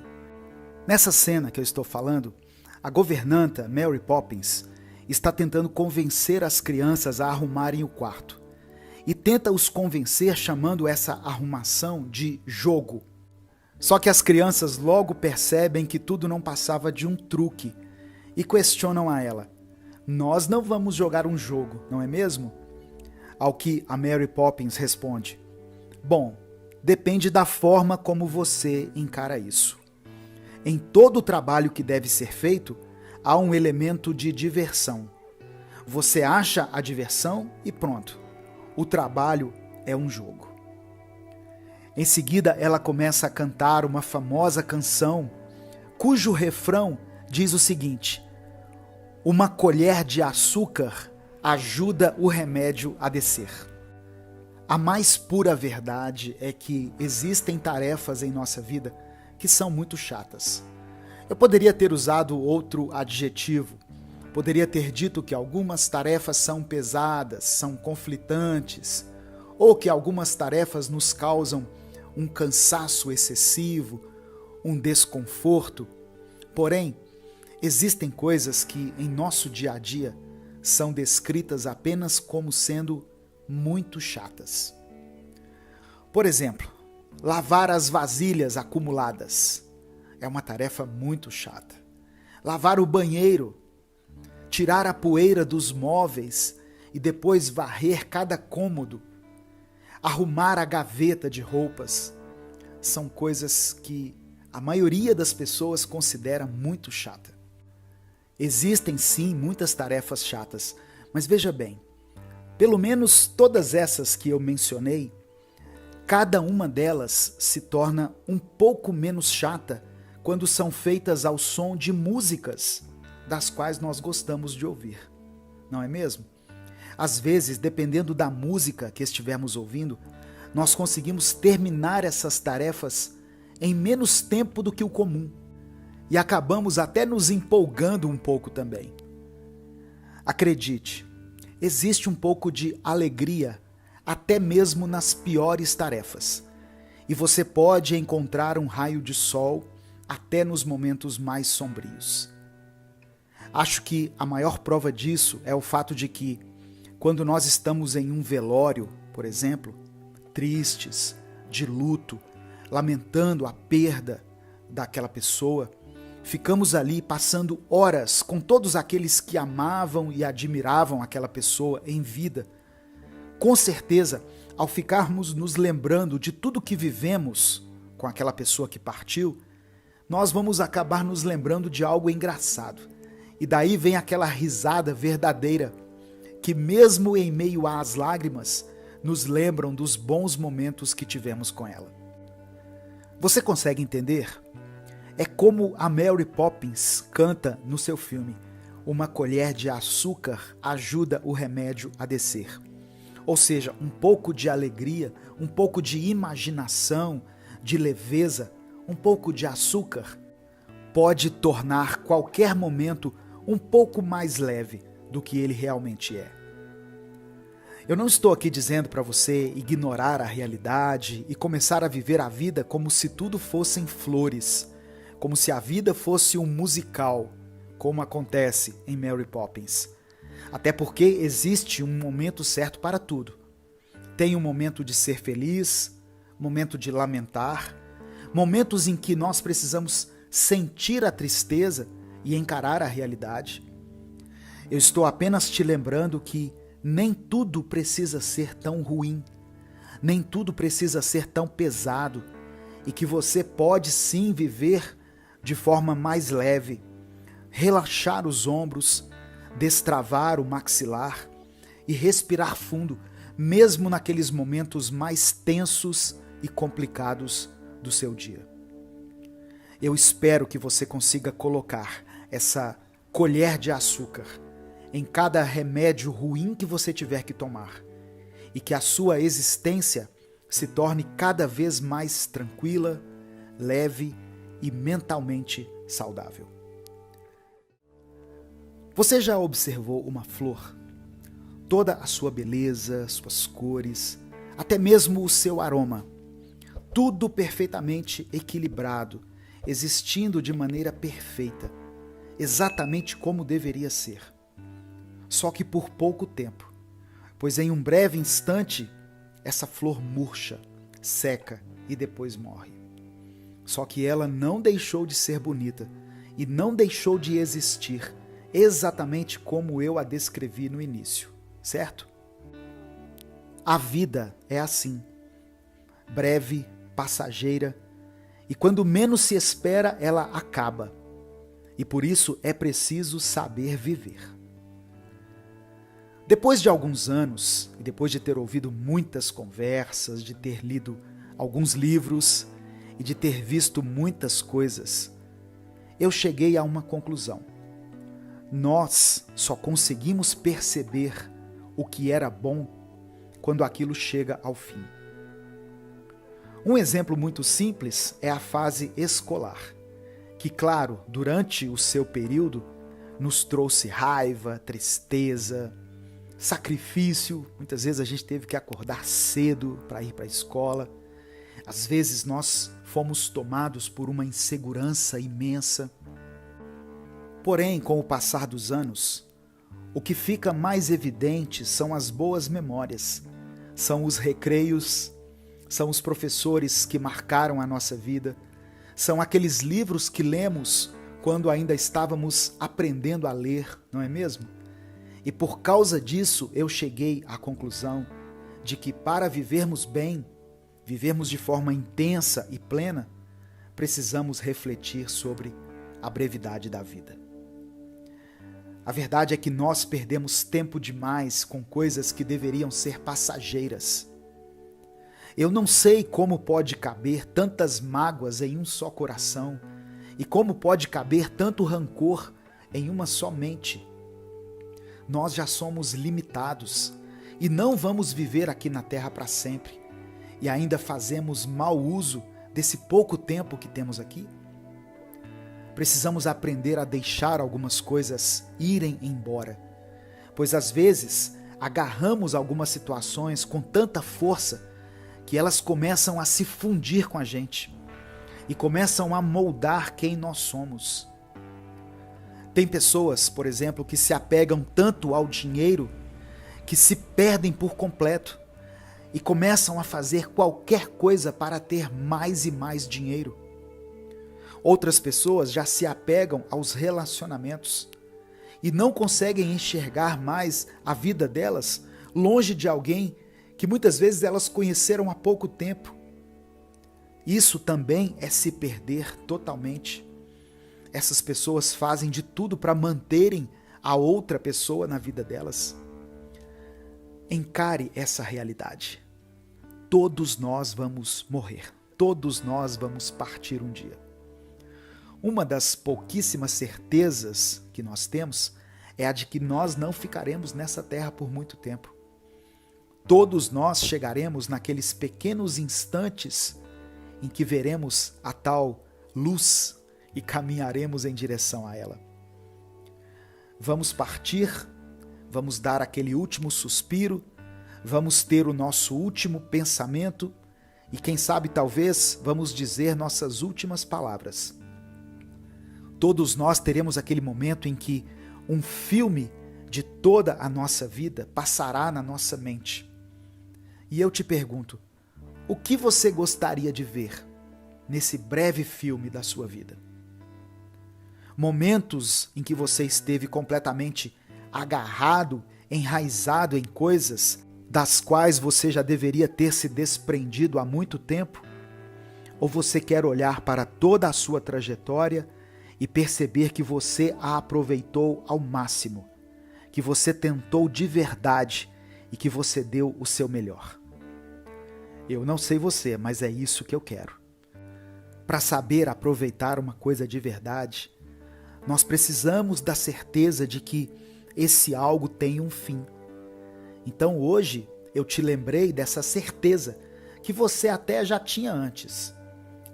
Nessa cena que eu estou falando, a governanta Mary Poppins está tentando convencer as crianças a arrumarem o quarto. E tenta os convencer chamando essa arrumação de jogo. Só que as crianças logo percebem que tudo não passava de um truque e questionam a ela: nós não vamos jogar um jogo, não é mesmo? Ao que a Mary Poppins responde: bom, depende da forma como você encara isso. Em todo o trabalho que deve ser feito, há um elemento de diversão. Você acha a diversão e pronto. O trabalho é um jogo. Em seguida, ela começa a cantar uma famosa canção, cujo refrão diz o seguinte: uma colher de açúcar ajuda o remédio a descer. A mais pura verdade é que existem tarefas em nossa vida que são muito chatas. Eu poderia ter usado outro adjetivo. Poderia ter dito que algumas tarefas são pesadas, são conflitantes, ou que algumas tarefas nos causam um cansaço excessivo, um desconforto. Porém, existem coisas que em nosso dia a dia são descritas apenas como sendo muito chatas. Por exemplo, lavar as vasilhas acumuladas é uma tarefa muito chata. Lavar o banheiro, tirar a poeira dos móveis e depois varrer cada cômodo, arrumar a gaveta de roupas, são coisas que a maioria das pessoas considera muito chata. Existem sim muitas tarefas chatas, mas veja bem, pelo menos todas essas que eu mencionei, cada uma delas se torna um pouco menos chata quando são feitas ao som de músicas das quais nós gostamos de ouvir, não é mesmo? Às vezes, dependendo da música que estivermos ouvindo, nós conseguimos terminar essas tarefas em menos tempo do que o comum e acabamos até nos empolgando um pouco também. Acredite, existe um pouco de alegria até mesmo nas piores tarefas, e você pode encontrar um raio de sol até nos momentos mais sombrios. Acho que a maior prova disso é o fato de que, quando nós estamos em um velório, por exemplo, tristes, de luto, lamentando a perda daquela pessoa, ficamos ali passando horas com todos aqueles que amavam e admiravam aquela pessoa em vida. Com certeza, ao ficarmos nos lembrando de tudo que vivemos com aquela pessoa que partiu, nós vamos acabar nos lembrando de algo engraçado. E daí vem aquela risada verdadeira, que mesmo em meio às lágrimas, nos lembram dos bons momentos que tivemos com ela. Você consegue entender? É como a Mary Poppins canta no seu filme: uma colher de açúcar ajuda o remédio a descer. Ou seja, um pouco de alegria, um pouco de imaginação, de leveza, um pouco de açúcar pode tornar qualquer momento um pouco mais leve do que ele realmente é. Eu não estou aqui dizendo para você ignorar a realidade e começar a viver a vida como se tudo fossem flores, como se a vida fosse um musical, como acontece em Mary Poppins. Até porque existe um momento certo para tudo. Tem um momento de ser feliz, momento de lamentar, momentos em que nós precisamos sentir a tristeza e encarar a realidade. Eu estou apenas te lembrando que nem tudo precisa ser tão ruim, nem tudo precisa ser tão pesado, e que você pode sim viver de forma mais leve, relaxar os ombros, destravar o maxilar e respirar fundo, mesmo naqueles momentos mais tensos e complicados do seu dia. Eu espero que você consiga colocar essa colher de açúcar em cada remédio ruim que você tiver que tomar, e que a sua existência se torne cada vez mais tranquila, leve e mentalmente saudável. Você já observou uma flor? Toda a sua beleza, suas cores, até mesmo o seu aroma, tudo perfeitamente equilibrado, existindo de maneira perfeita, exatamente como deveria ser. Só que por pouco tempo, pois em um breve instante, essa flor murcha, seca e depois morre. Só que ela não deixou de ser bonita e não deixou de existir, exatamente como eu a descrevi no início, certo? A vida é assim, breve, passageira, e quando menos se espera, ela acaba. E por isso é preciso saber viver. Depois de alguns anos, e depois de ter ouvido muitas conversas, de ter lido alguns livros e de ter visto muitas coisas, eu cheguei a uma conclusão. Nós só conseguimos perceber o que era bom quando aquilo chega ao fim. Um exemplo muito simples é a fase escolar, que, claro, durante o seu período, nos trouxe raiva, tristeza, sacrifício. Muitas vezes a gente teve que acordar cedo para ir para a escola. Às vezes nós fomos tomados por uma insegurança imensa. Porém, com o passar dos anos, o que fica mais evidente são as boas memórias, são os recreios, são os professores que marcaram a nossa vida, são aqueles livros que lemos quando ainda estávamos aprendendo a ler, não é mesmo? E por causa disso eu cheguei à conclusão de que para vivermos bem, vivermos de forma intensa e plena, precisamos refletir sobre a brevidade da vida. A verdade é que nós perdemos tempo demais com coisas que deveriam ser passageiras. Eu não sei como pode caber tantas mágoas em um só coração e como pode caber tanto rancor em uma só mente. Nós já somos limitados e não vamos viver aqui na Terra para sempre, e ainda fazemos mau uso desse pouco tempo que temos aqui. Precisamos aprender a deixar algumas coisas irem embora, pois às vezes agarramos algumas situações com tanta força que elas começam a se fundir com a gente e começam a moldar quem nós somos. Tem pessoas, por exemplo, que se apegam tanto ao dinheiro que se perdem por completo e começam a fazer qualquer coisa para ter mais e mais dinheiro. Outras pessoas já se apegam aos relacionamentos e não conseguem enxergar mais a vida delas longe de alguém que muitas vezes elas conheceram há pouco tempo. Isso também é se perder totalmente. Essas pessoas fazem de tudo para manterem a outra pessoa na vida delas. Encare essa realidade. Todos nós vamos morrer. Todos nós vamos partir um dia. Uma das pouquíssimas certezas que nós temos é a de que nós não ficaremos nessa terra por muito tempo. Todos nós chegaremos naqueles pequenos instantes em que veremos a tal luz e caminharemos em direção a ela. Vamos partir, vamos dar aquele último suspiro, vamos ter o nosso último pensamento e quem sabe talvez vamos dizer nossas últimas palavras. Todos nós teremos aquele momento em que um filme de toda a nossa vida passará na nossa mente. E eu te pergunto, o que você gostaria de ver nesse breve filme da sua vida? Momentos em que você esteve completamente agarrado, enraizado em coisas das quais você já deveria ter se desprendido há muito tempo? Ou você quer olhar para toda a sua trajetória e perceber que você a aproveitou ao máximo, que você tentou de verdade e que você deu o seu melhor? Eu não sei você, mas é isso que eu quero. Para saber aproveitar uma coisa de verdade, nós precisamos da certeza de que esse algo tem um fim. Então hoje eu te lembrei dessa certeza que você até já tinha antes.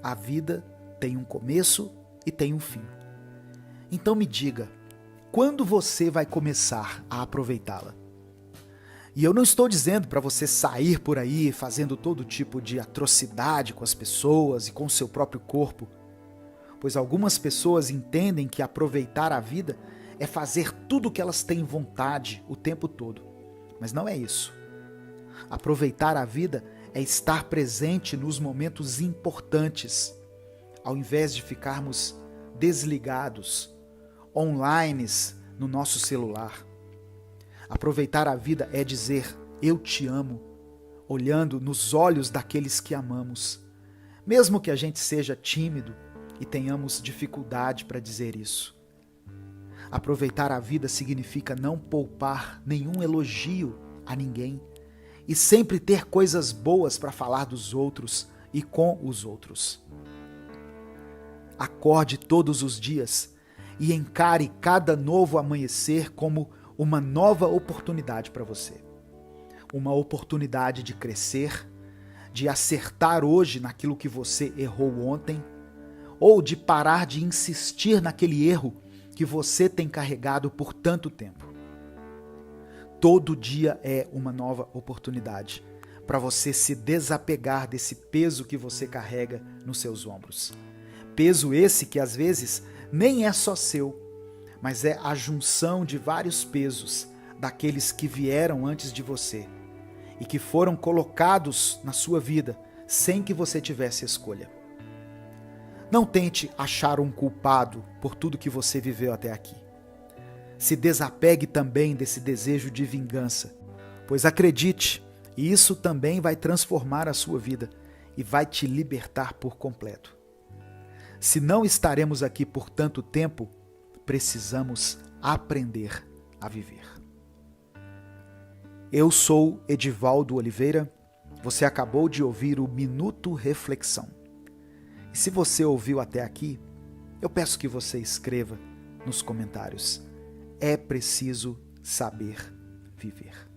A vida tem um começo e tem um fim. Então me diga, quando você vai começar a aproveitá-la? E eu não estou dizendo para você sair por aí fazendo todo tipo de atrocidade com as pessoas e com o seu próprio corpo, pois algumas pessoas entendem que aproveitar a vida é fazer tudo o que elas têm vontade o tempo todo. Mas não é isso. Aproveitar a vida é estar presente nos momentos importantes, ao invés de ficarmos desligados, online no nosso celular. Aproveitar a vida é dizer, eu te amo, olhando nos olhos daqueles que amamos, mesmo que a gente seja tímido e tenhamos dificuldade para dizer isso. Aproveitar a vida significa não poupar nenhum elogio a ninguém e sempre ter coisas boas para falar dos outros e com os outros. Acorde todos os dias e encare cada novo amanhecer como uma nova oportunidade para você. Uma oportunidade de crescer, de acertar hoje naquilo que você errou ontem, ou de parar de insistir naquele erro que você tem carregado por tanto tempo. Todo dia é uma nova oportunidade para você se desapegar desse peso que você carrega nos seus ombros. Peso esse que às vezes nem é só seu, mas é a junção de vários pesos daqueles que vieram antes de você e que foram colocados na sua vida sem que você tivesse escolha. Não tente achar um culpado por tudo que você viveu até aqui. Se desapegue também desse desejo de vingança, pois acredite, isso também vai transformar a sua vida e vai te libertar por completo. Se não estaremos aqui por tanto tempo, precisamos aprender a viver. Eu sou Edivaldo Oliveira, você acabou de ouvir o Minuto Reflexão. E se você ouviu até aqui, eu peço que você escreva nos comentários. É preciso saber viver.